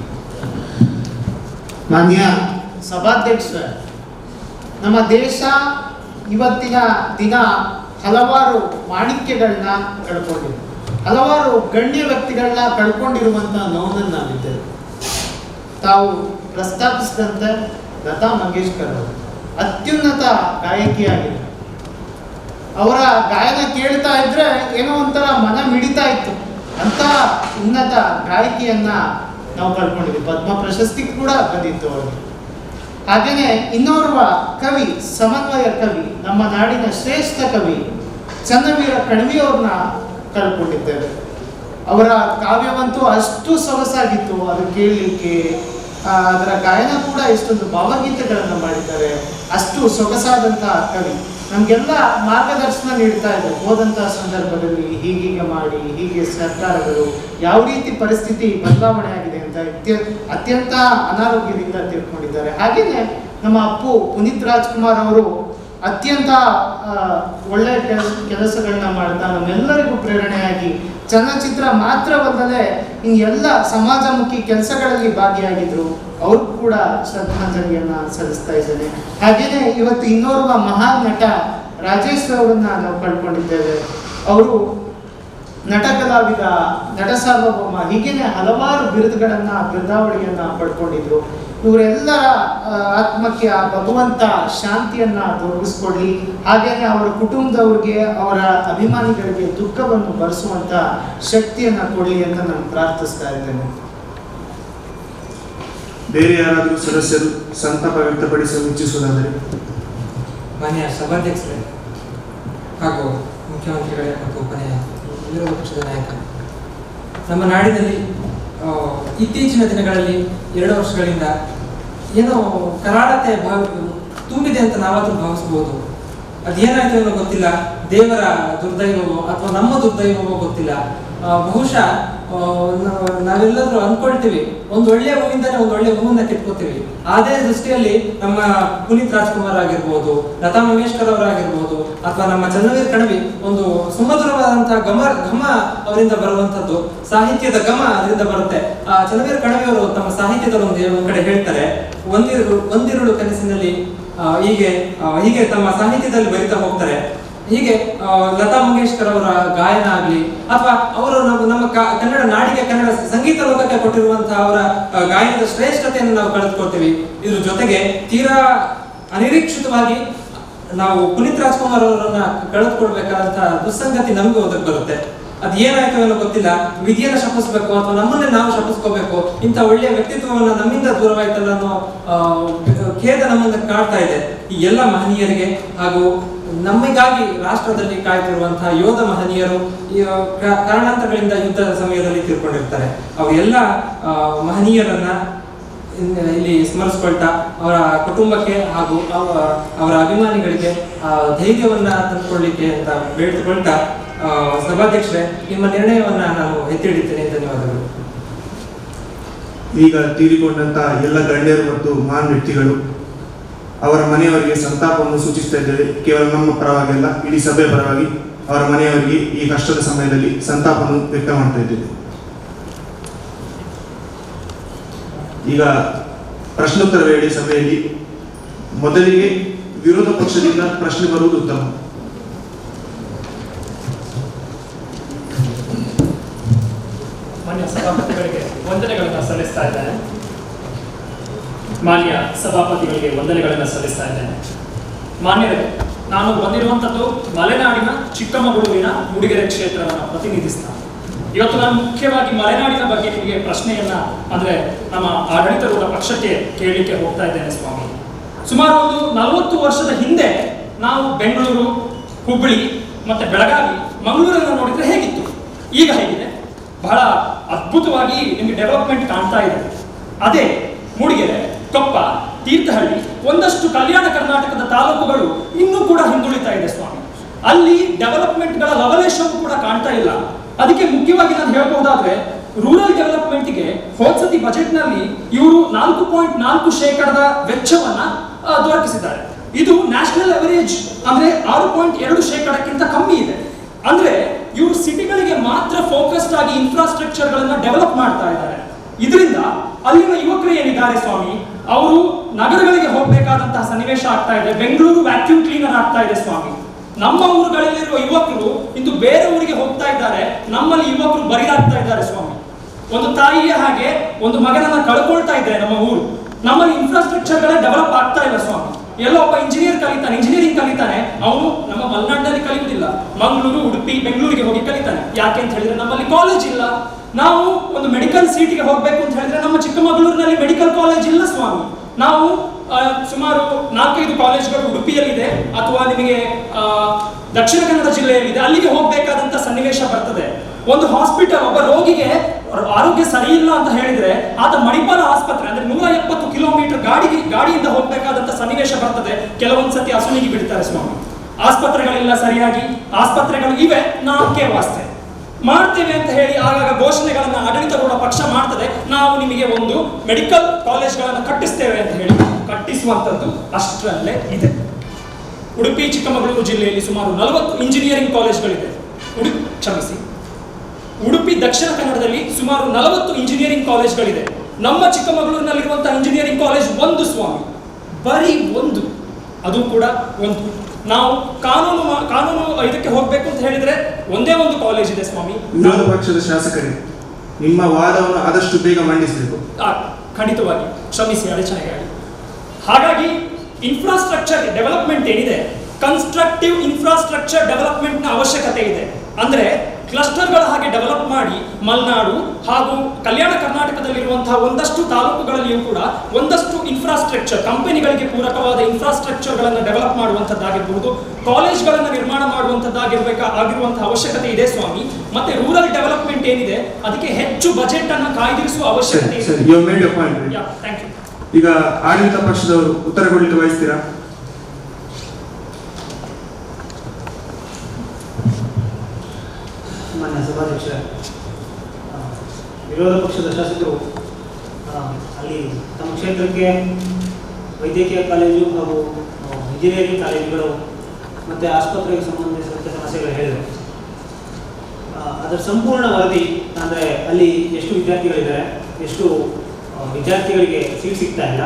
ಮಾನ್ಯ ಸಭಾಧ್ಯಕ್ಷ, ನಮ್ಮ ದೇಶ ಇವತ್ತಿನ ದಿನ ಹಲವಾರು ಮಾಣಿಕ್ಯಗಳನ್ನ ಕಳ್ಕೊಂಡಿದೆ, ಹಲವಾರು ಗಣ್ಯ ವ್ಯಕ್ತಿಗಳನ್ನ ಕಳ್ಕೊಂಡಿರುವಂತಹ ನೋವನ್ನು ನಾವಿದ್ದೇವೆ. ತಾವು ಪ್ರಸ್ತಾಪಿಸಿದಂತೆ ಲತಾ ಮಂಗೇಶ್ಕರ್ ಅವರು ಅತ್ಯುನ್ನತ ಗಾಯಕಿಯಾಗಿದೆ. ಅವರ ಗಾಯನ ಕೇಳ್ತಾ ಇದ್ರೆ ಏನೋ ಒಂಥರ ಮನ ಮಿಡಿತಾ ಇತ್ತು. ಅಂತ ಉನ್ನತ ಗಾಯಕಿಯನ್ನ ನಾವು ಕಳ್ಕೊಂಡಿದ್ವಿ. ಪದ್ಮ ಪ್ರಶಸ್ತಿ ಕೂಡ ಬಂದಿತ್ತು ಅವರಿಗೆ. ಹಾಗೇನೆ ಇನ್ನೋರ್ವ ಕವಿ, ಸಮನ್ವಯ ಕವಿ, ನಮ್ಮ ನಾಡಿನ ಶ್ರೇಷ್ಠ ಕವಿ ಚೆನ್ನವೀರ ಕಣವಿಯವ್ರನ್ನ ಕಳ್ಕೊಂಡಿದ್ದೇವೆ. ಅವರ ಕಾವ್ಯವಂತೂ ಅಷ್ಟು ಸೊಗಸಾಗಿತ್ತು, ಅದು ಕೇಳಲಿಕ್ಕೆ. ಅದರ ಗಾಯನ ಕೂಡ ಎಷ್ಟೊಂದು ಭಾವಗೀತೆಗಳನ್ನು ಮಾಡಿದ್ದಾರೆ. ಅಷ್ಟು ಸೊಗಸಾದಂತಹ ಕವಿ ನಮಗೆಲ್ಲ ಮಾರ್ಗದರ್ಶನ ನೀಡ್ತಾ ಇದ್ದಾರೆ. ಹೋದಂತಹ ಸಂದರ್ಭದಲ್ಲಿ ಹೀಗೀಗೆ ಮಾಡಿ, ಹೀಗೆ ಸರ್ಕಾರಗಳು ಯಾವ ರೀತಿ ಪರಿಸ್ಥಿತಿ ಬದಲಾವಣೆ ಆಗಿದೆ ಅಂತ ಅತ್ಯಂತ ಅನಾರೋಗ್ಯದಿಂದ ತಿಳ್ಕೊಂಡಿದ್ದಾರೆ. ಹಾಗೇನೆ ನಮ್ಮ ಅಪ್ಪು ಪುನೀತ್ ರಾಜ್ಕುಮಾರ್ ಅವರು ಅತ್ಯಂತ ಒಳ್ಳೆಯ ಕೆಲಸಗಳನ್ನ ಮಾಡ್ತಾ ನಮ್ಮೆಲ್ಲರಿಗೂ ಪ್ರೇರಣೆಯಾಗಿ ಚಲನಚಿತ್ರ ಮಾತ್ರವಲ್ಲದೆ ಎಲ್ಲ ಸಮಾಜಮುಖಿ ಕೆಲಸಗಳಲ್ಲಿ ಭಾಗಿಯಾಗಿದ್ರು. ಅವರು ಕೂಡ ಶ್ರದ್ಧಾಂಜಲಿಯನ್ನ ಸಲ್ಲಿಸ್ತಾ ಇದ್ದೇನೆ. ಹಾಗೇನೆ ಇವತ್ತು ಇನ್ನೋರ್ವ ಮಹಾನ್ ನಟ ರಾಜೇಶ್ ಅವರನ್ನ ನಾವು ಕಳ್ಕೊಂಡಿದ್ದೇವೆ. ಅವರು ನಟ ಕಲಾವಿದ, ನಟ ಸಾರ್ವಭೌಮ, ಹೀಗೇನೆ ಹಲವಾರು ಬಿರುದಾವಳಿಯನ್ನ ಪಡ್ಕೊಂಡಿದ್ರು. ಇವರೆಲ್ಲರ ಆತ್ಮಕ್ಕೆ ಆ ಭಗವಂತ ಶಾಂತಿಯನ್ನ ದೊರಕಿಸ್ಕೊಡ್ಲಿ. ಹಾಗೇನೆ ಅವರ ಕುಟುಂಬದವ್ರಿಗೆ, ಅವರ ಅಭಿಮಾನಿಗಳಿಗೆ ದುಃಖವನ್ನು ಭರಿಸುವಂತ ಶಕ್ತಿಯನ್ನ ಕೊಡ್ಲಿ ಅಂತ ನಾನು ಪ್ರಾರ್ಥಿಸ್ತಾ ಇದ್ದೇನೆ. ಬೇರೆ ಯಾರಾದರೂ ಸದಸ್ಯರು ಸಂತಾಪ ವ್ಯಕ್ತಪಡಿಸಲು ಇಚ್ಛಿಸುವುದಾದರೆ? ಮಾನ್ಯ ಸಭಾಧ್ಯಕ್ಷರೇ ಹಾಗೂ ಮುಖ್ಯಮಂತ್ರಿಗಳೇ ಮತ್ತು ವಿರೋಧ ಪಕ್ಷದ ನಾಯಕ, ನಮ್ಮ ನಾಡಿನಲ್ಲಿ ಇತ್ತೀಚಿನ ದಿನಗಳಲ್ಲಿ 2 ವರ್ಷಗಳಿಂದ ಏನೋ ಕರಾಳತೆ ತುಂಬಿದೆ ಅಂತ ನಾವಾದರೂ ಭಾವಿಸ್ಬೋದು. ಅದೇನಾಯ್ತು ಅನ್ನೋ ಗೊತ್ತಿಲ್ಲ, ದೇವರ ದುರ್ದೈವವೋ ಅಥವಾ ನಮ್ಮ ದುರ್ದೈವವೋ ಗೊತ್ತಿಲ್ಲ. ಬಹುಶಃ ನಾವೆಲ್ಲರೂ ಅಂದ್ಕೊಳ್ತೀವಿ, ಒಂದು ಒಳ್ಳೆಯ ಹೂವಿಂದಾನೆ ಒಂದು ಒಳ್ಳೆಯ ಹೂವನ್ನ ಕಿತ್ಕೋತೀವಿ. ಅದೇ ದೃಷ್ಟಿಯಲ್ಲಿ ನಮ್ಮ ಪುನೀತ್ ರಾಜ್ಕುಮಾರ್ ಆಗಿರ್ಬೋದು, ಲತಾ ಮಂಗೇಶ್ಕರ್ ಅವರಾಗಿರ್ಬೋದು, ಅಥವಾ ನಮ್ಮ ಚನ್ನವೀರ್ ಕಣವಿ, ಒಂದು ಸುಮಧುರವಾದಂತಹ ಘಮ ಅವರಿಂದ ಬರುವಂತದ್ದು, ಸಾಹಿತ್ಯದ ಘಮ ಅದರಿಂದ ಬರುತ್ತೆ. ಚನ್ನವೀರ್ ಕಣವಿ ಅವರು ತಮ್ಮ ಸಾಹಿತ್ಯದಲ್ಲಿ ಒಂದ್ ಕಡೆ ಹೇಳ್ತಾರೆ, ಒಂದಿರುಳು ಕನಸಿನಲ್ಲಿ ಹೀಗೆ ತಮ್ಮ ಸಾಹಿತ್ಯದಲ್ಲಿ ಬರಿತಾ ಹೋಗ್ತಾರೆ. ಹೀಗೆ ಲತಾ ಮಂಗೇಶ್ಕರ್ ಅವರ ಗಾಯನ ಆಗ್ಲಿ ಅಥವಾ ಅವರು ನಮ್ಮ ಕನ್ನಡ ನಾಡಿಗೆ, ಕನ್ನಡ ಸಂಗೀತ ಲೋಕಕ್ಕೆ ಕೊಟ್ಟಿರುವಂತಹ ಅವರ ಗಾಯನದ ಶ್ರೇಷ್ಠತೆಯನ್ನು ನಾವು ಕಳೆದುಕೊಳ್ತೀವಿ. ಇದ್ರ ಜೊತೆಗೆ ತೀರಾ ಅನಿರೀಕ್ಷಿತವಾಗಿ ನಾವು ಪುನೀತ್ ರಾಜ್ಕುಮಾರ್ ಅವರನ್ನ ಕಳೆದುಕೊಳ್ಬೇಕಾದಂತಹ ದುಸ್ಸಂಗತಿ ನಮಗೂ ಒದಗಿ ಬರುತ್ತೆ. ಅದು ಏನಾಯ್ತು ಅನ್ನೋ ಗೊತ್ತಿಲ್ಲ, ವಿಧಿಯನ್ನು ಶಪಿಸ್ಬೇಕು ಅಥವಾ ನಮ್ಮನ್ನೇ ನಾವು ಶಪಿಸ್ಕೋಬೇಕು, ಇಂಥ ಒಳ್ಳೆಯ ವ್ಯಕ್ತಿತ್ವವನ್ನ ನಮ್ಮಿಂದ ದೂರವಾಯ್ತಲ್ಲ ಅನ್ನೋ ಖೇದ ನಮ್ಮನ್ನ ಕಾಡ್ತಾ ಇದೆ. ಈ ಎಲ್ಲ ಮಹನೀಯರಿಗೆ ಹಾಗೂ ನಮಗಾಗಿ ರಾಷ್ಟ್ರದಲ್ಲಿ ಕಾಯ್ತಿರುವಂತಹ ಯೋಧ ಮಹನೀಯರು ಕಾರಣಾಂತರಗಳಿಂದ ಯುದ್ಧದ ಸಮಯದಲ್ಲಿ ತೀರ್ಕೊಂಡಿರ್ತಾರೆ. ಅವರೆಲ್ಲ ಮಹನೀಯರನ್ನ ಇಲ್ಲಿ ಸ್ಮರಿಸ್ಕೊಳ್ತಾ ಅವರ ಕುಟುಂಬಕ್ಕೆ ಹಾಗೂ ಅವರ ಅಭಿಮಾನಿಗಳಿಗೆ ಧೈರ್ಯವನ್ನ ತಂದುಕೊಳ್ಳಿಕ್ಕೆ ಅಂತ ಬೇಡಿಕೊಳ್ತಾ, ಸಭಾಧ್ಯಕ್ಷರೇ, ನಿಮ್ಮ ನಿರ್ಣಯವನ್ನ ನಾನು ಎತ್ತಿ ಹಿಡಿತೇನೆ. ಧನ್ಯವಾದಗಳು. ಈಗ ತೀರಿಕೊಂಡಂತಹ ಎಲ್ಲ ಗಣ್ಯರು ಮತ್ತು ಮಹಾನ್ ವ್ಯಕ್ತಿಗಳು, ಅವರ ಮನೆಯವರಿಗೆ ಸಂತಾಪವನ್ನು ಸೂಚಿಸ್ತಾ ಇದ್ದೇವೆ. ಕೇವಲ ನಮ್ಮ ಪರವಾಗಿಲ್ಲ, ಇಡೀ ಸಭೆ ಪರವಾಗಿ ಅವರ ಮನೆಯವರಿಗೆ ಈ ಕಷ್ಟದ ಸಮಯದಲ್ಲಿ ಸಂತಾಪವನ್ನು ವ್ಯಕ್ತ ಮಾಡ್ತಾ ಇದ್ದೇವೆ. ಈಗ ಪ್ರಶ್ನೋತ್ತರ ವೇಳೆ ಸಭೆಯಲ್ಲಿ ಮೊದಲಿಗೆ ವಿರೋಧ ಪಕ್ಷದಿಂದ ಪ್ರಶ್ನೆ ಬರುವುದು ಉತ್ತಮ. ಮಾನ್ಯ ಸಭಾಪತಿಗಳಿಗೆ ವಂದನೆಗಳನ್ನು ಸಲ್ಲಿಸ್ತಾ ಇದ್ದೇನೆ. ಮಾನ್ಯ ಸಭಾಪತಿಗಳಿಗೆ ವಂದನೆಗಳನ್ನು ಸಲ್ಲಿಸ್ತಾ ಇದ್ದೇನೆ. ಮಾನ್ಯರೇ, ನಾನು ಬಂದಿರುವಂಥದ್ದು ಮಲೆನಾಡಿನ ಚಿಕ್ಕಮಗಳೂರಿನ ಮೂಡಿಗೆರೆ ಕ್ಷೇತ್ರವನ್ನು ಪ್ರತಿನಿಧಿಸ್ತಾ. ಇವತ್ತು ನಾನು ಮುಖ್ಯವಾಗಿ ಮಲೆನಾಡಿನ ಬಗ್ಗೆ ನಿಮಗೆ ಪ್ರಶ್ನೆಯನ್ನ, ಅಂದ್ರೆ ನಮ್ಮ ಆಡಳಿತಾರೂಢ ಪಕ್ಷಕ್ಕೆ ಕೇಳಲಿಕ್ಕೆ ಹೋಗ್ತಾ ಇದ್ದೇನೆ ಸ್ವಾಮಿ. ಸುಮಾರು ಒಂದು 40 ವರ್ಷದ ಹಿಂದೆ ನಾವು ಬೆಂಗಳೂರು, ಹುಬ್ಬಳ್ಳಿ ಮತ್ತೆ ಬೆಳಗಾವಿ, ಮಂಗಳೂರನ್ನು ನೋಡಿದ್ರೆ ಹೇಗಿತ್ತು, ಈಗ ಹೇಗಿದೆ? ಬಹಳ ಅದ್ಭುತವಾಗಿ ನಿಮಗೆ ಡೆವಲಪ್ಮೆಂಟ್ ಕಾಣ್ತಾ ಇದೆ. ಅದೇ ಮೂಡಿಗೆರೆ, ಕೊಪ್ಪ, ತೀರ್ಥಹಳ್ಳಿ, ಒಂದಷ್ಟು ಕಲ್ಯಾಣ ಕರ್ನಾಟಕದ ತಾಲೂಕುಗಳು ಇನ್ನೂ ಕೂಡ ಹಿಂದುಳಿತಾ ಇದೆ ಸ್ವಾಮಿ. ಅಲ್ಲಿ ಡೆವಲಪ್ಮೆಂಟ್ಗಳ ಲವಲೇಶವೂ ಕೂಡ ಕಾಣ್ತಾ ಇಲ್ಲ. ಅದಕ್ಕೆ ಮುಖ್ಯವಾಗಿ ನಾನು ಹೇಳಬಹುದಾದ್ರೆ, ರೂರಲ್ ಡೆವಲಪ್ಮೆಂಟ್ಗೆ ಹೋದ್ಸತಿ ಬಜೆಟ್ನಲ್ಲಿ ಇವರು 4.4% ವೆಚ್ಚವನ್ನ ದೊರಕಿಸಿದ್ದಾರೆ. ಇದು ನ್ಯಾಷನಲ್ ಅವರೇಜ್ ಅಂದ್ರೆ 6.2%ಕ್ಕಿಂತ ಕಮ್ಮಿ ಇದೆ. ಅಂದ್ರೆ ಇವರು ಸಿಟಿಗಳಿಗೆ ಮಾತ್ರ ಫೋಕಸ್ಡ್ ಆಗಿ ಇನ್ಫ್ರಾಸ್ಟ್ರಕ್ಚರ್ ಗಳನ್ನ ಡೆವಲಪ್ ಮಾಡ್ತಾ ಇದ್ದಾರೆ. ಇದರಿಂದ ಅಲ್ಲಿನ ಯುವಕರು ಏನಿದ್ದಾರೆ ಸ್ವಾಮಿ, ಅವರು ನಗರಗಳಿಗೆ ಹೋಗಬೇಕಾದಂತಹ ಸನ್ನಿವೇಶ ಆಗ್ತಾ ಇದೆ. ಬೆಂಗಳೂರು ವ್ಯಾಕ್ಯೂಮ್ ಕ್ಲೀನರ್ ಆಗ್ತಾ ಇದೆ ಸ್ವಾಮಿ. ನಮ್ಮ ಊರುಗಳಲ್ಲಿರುವ ಯುವಕರು ಇಂದು ಬೇರೆ ಊರಿಗೆ ಹೋಗ್ತಾ ಇದ್ದಾರೆ. ನಮ್ಮಲ್ಲಿ ಯುವಕರು ಬರಿದಾಗ್ತಾ ಇದ್ದಾರೆ ಸ್ವಾಮಿ. ಒಂದು ತಾಯಿಯ ಹಾಗೆ ಒಂದು ಮಗನನ್ನ ಕಳ್ಕೊಳ್ತಾ ಇದ್ದಾರೆ ನಮ್ಮ ಊರು. ನಮ್ಮಲ್ಲಿ ಇನ್ಫ್ರಾಸ್ಟ್ರಕ್ಚರ್ ಗಳೇ ಡೆವಲಪ್ ಆಗ್ತಾ ಇಲ್ಲ ಸ್ವಾಮಿ. ಎಲ್ಲೋ ಒಬ್ಬ ಇಂಜಿನಿಯರಿಂಗ್ ಕಲಿತಾನೆ, ಅವನು ನಮ್ಮ ಮಲೆನಾಡಿನಲ್ಲಿ ಕಲಿಯುವುದಿಲ್ಲ, ಮಂಗಳೂರು, ಉಡುಪಿ, ಬೆಂಗಳೂರಿಗೆ ಹೋಗಿ ಕಲಿತಾನೆ. ಯಾಕೆ ಅಂತ ಹೇಳಿದ್ರೆ ನಮ್ಮಲ್ಲಿ ಕಾಲೇಜ್ ಇಲ್ಲ. ನಾವು ಒಂದು ಮೆಡಿಕಲ್ ಸೀಟಿಗೆ ಹೋಗ್ಬೇಕು ಅಂತ ಹೇಳಿದ್ರೆ ನಮ್ಮ ಚಿಕ್ಕಮಗಳೂರಿನಲ್ಲಿ ಮೆಡಿಕಲ್ ಕಾಲೇಜ್ ಇಲ್ಲ ಸ್ವಾಮಿ. ನಾವು ಸುಮಾರು 4-5 ಕಾಲೇಜ್ಗಳು ಉಡುಪಿಯಲ್ಲಿದೆ ಅಥವಾ ನಿಮಗೆ ದಕ್ಷಿಣ ಕನ್ನಡ ಜಿಲ್ಲೆಯಲ್ಲಿದೆ, ಅಲ್ಲಿಗೆ ಹೋಗ್ಬೇಕಾದಂತ ಸನ್ನಿವೇಶ ಬರ್ತದೆ. ಒಂದು ಹಾಸ್ಪಿಟಲ್, ಒಬ್ಬ ರೋಗಿಗೆ ಆರೋಗ್ಯ ಸರಿ ಇಲ್ಲ ಅಂತ ಹೇಳಿದ್ರೆ ಆತ ಮಣಿಪಾಲ ಆಸ್ಪತ್ರೆ ಅಂದ್ರೆ 170 ಕಿಲೋಮೀಟರ್ ಗಾಡಿಯಿಂದ ಹೋಗ್ಬೇಕಾದಂತ ಸನ್ನಿವೇಶ ಬರ್ತದೆ. ಕೆಲವೊಂದ್ಸತಿ ಅಸುನಿಗೆ ಬಿಡ್ತಾರೆ ಸ್ವಾಮಿ. ಆಸ್ಪತ್ರೆಗಳಿಲ್ಲ ಸರಿಯಾಗಿ, ಆಸ್ಪತ್ರೆಗಳು ಇವೆ ನಾಲ್ಕೇ ವಾಸ್ತೆ ಮಾಡ್ತೇವೆ ಅಂತ ಹೇಳಿ ಆಗಾಗ ಘೋಷಣೆಗಳನ್ನ ಆಡಳಿತಾರೂಢ ಪಕ್ಷ ಮಾಡ್ತದೆ. ನಾವು ನಿಮಗೆ ಒಂದು ಮೆಡಿಕಲ್ ಕಾಲೇಜ್ಗಳನ್ನು ಕಟ್ಟಿಸ್ತೇವೆ ಅಂತ ಹೇಳಿ ಕಟ್ಟಿಸುವಂತದ್ದು ಅಷ್ಟರಲ್ಲೇ ಇದೆ. ಉಡುಪಿ ಚಿಕ್ಕಮಗಳೂರು ಜಿಲ್ಲೆಯಲ್ಲಿ ಸುಮಾರು 40 ಇಂಜಿನಿಯರಿಂಗ್ ಕಾಲೇಜ್ಗಳಿದೆ. ಉಡುಪಿ ದಕ್ಷಿಣ ಕನ್ನಡದಲ್ಲಿ ಸುಮಾರು 40 ಇಂಜಿನಿಯರಿಂಗ್ ಕಾಲೇಜ್ಗಳಿದೆ. ನಮ್ಮ ಚಿಕ್ಕಮಗಳೂರಿನಲ್ಲಿರುವಂತಹ ಇಂಜಿನಿಯರಿಂಗ್ ಕಾಲೇಜ್ ಒಂದು ಸ್ವಾಮಿ, ಬರೀ ಒಂದು, ಅದು ಕೂಡ ಒಂದು. ನಾವು ಕಾನೂನು ಇದಕ್ಕೆ ಹೋಗ್ಬೇಕು ಅಂತ ಹೇಳಿದ್ರೆ ಒಂದೇ ಒಂದು ಕಾಲೇಜ್ ಇದೆ ಸ್ವಾಮಿ. ವಿರೋಧ ಪಕ್ಷದ ಶಾಸಕರೇ, ನಿಮ್ಮ ವಾದವನ್ನು ಆದಷ್ಟು ಬೇಗ ಮಂಡಿಸಬೇಕು. ಖಂಡಿತವಾಗಿ ಶ್ರಮಿಸಿ, ಅಡಚಣೆಗೆ. ಹಾಗಾಗಿ ಇನ್ಫ್ರಾಸ್ಟ್ರಕ್ಚರ್ ಡೆವಲಪ್ಮೆಂಟ್ ಏನಿದೆ, ಕನ್ಸ್ಟ್ರಕ್ಟಿವ್ ಇನ್ಫ್ರಾಸ್ಟ್ರಕ್ಚರ್ ಡೆವಲಪ್ಮೆಂಟ್ ನ ಅವಶ್ಯಕತೆ ಇದೆ. ಅಂದ್ರೆ ಕ್ಲಸ್ಟರ್ಗಳ ಹಾಗೆ ಡೆವಲಪ್ ಮಾಡಿ ಮಲೆನಾಡು ಹಾಗೂ ಕಲ್ಯಾಣ ಕರ್ನಾಟಕದಲ್ಲಿರುವಂತಹ ಒಂದಷ್ಟು ತಾಲೂಕುಗಳಲ್ಲಿಯೂ ಕೂಡ ಒಂದಷ್ಟು ಇನ್ಫ್ರಾಸ್ಟ್ರಕ್ಚರ್, ಕಂಪನಿಗಳಿಗೆ ಪೂರಕವಾದ ಇನ್ಫ್ರಾಸ್ಟ್ರಕ್ಚರ್ಗಳನ್ನು ಡೆವಲಪ್ ಮಾಡುವಂಥದ್ದಾಗಿರ್ಬೋದು, ಕಾಲೇಜ್ಗಳನ್ನು ನಿರ್ಮಾಣ ಆಗಿರುವಂತಹ ಅವಶ್ಯಕತೆ ಇದೆ ಸ್ವಾಮಿ. ಮತ್ತೆ ರೂರಲ್ ಡೆವಲಪ್ಮೆಂಟ್ ಏನಿದೆ ಅದಕ್ಕೆ ಹೆಚ್ಚು ಬಜೆಟ್ ಅನ್ನು ಕಾಯ್ದಿರಿಸುವ ಅವಶ್ಯಕತೆ ಇದೆ. Thank you. ಈಗ ಆಡಳಿತ ಪಕ್ಷದವರು ಉತ್ತರ ಕೊಡಲಿಕ್ಕೆ ಬಯಸ್ತೀರಾ? ಮಾನ್ಯ ಸಭಾಧ್ಯಕ್ಷರೇ, ವಿರೋಧ ಪಕ್ಷದ ಶಾಸಕರು ಅಲ್ಲಿ ತಮ್ಮ ಕ್ಷೇತ್ರಕ್ಕೆ ವೈದ್ಯಕೀಯ ಕಾಲೇಜು ಹಾಗೂ ಇಂಜಿನಿಯರಿಂಗ್ ಕಾಲೇಜುಗಳು ಮತ್ತು ಆಸ್ಪತ್ರೆಗೆ ಸಂಬಂಧಿಸಿದಂಥ ಸಮಸ್ಯೆಗಳು ಹೇಳಿದರು. ಅದರ ಸಂಪೂರ್ಣ ವರದಿ ಅಂದರೆ ಅಲ್ಲಿ ಎಷ್ಟು ವಿದ್ಯಾರ್ಥಿಗಳಿದ್ದಾರೆ, ಎಷ್ಟು ವಿದ್ಯಾರ್ಥಿಗಳಿಗೆ ಸೀಟ್ ಸಿಗ್ತಾ ಇಲ್ಲ,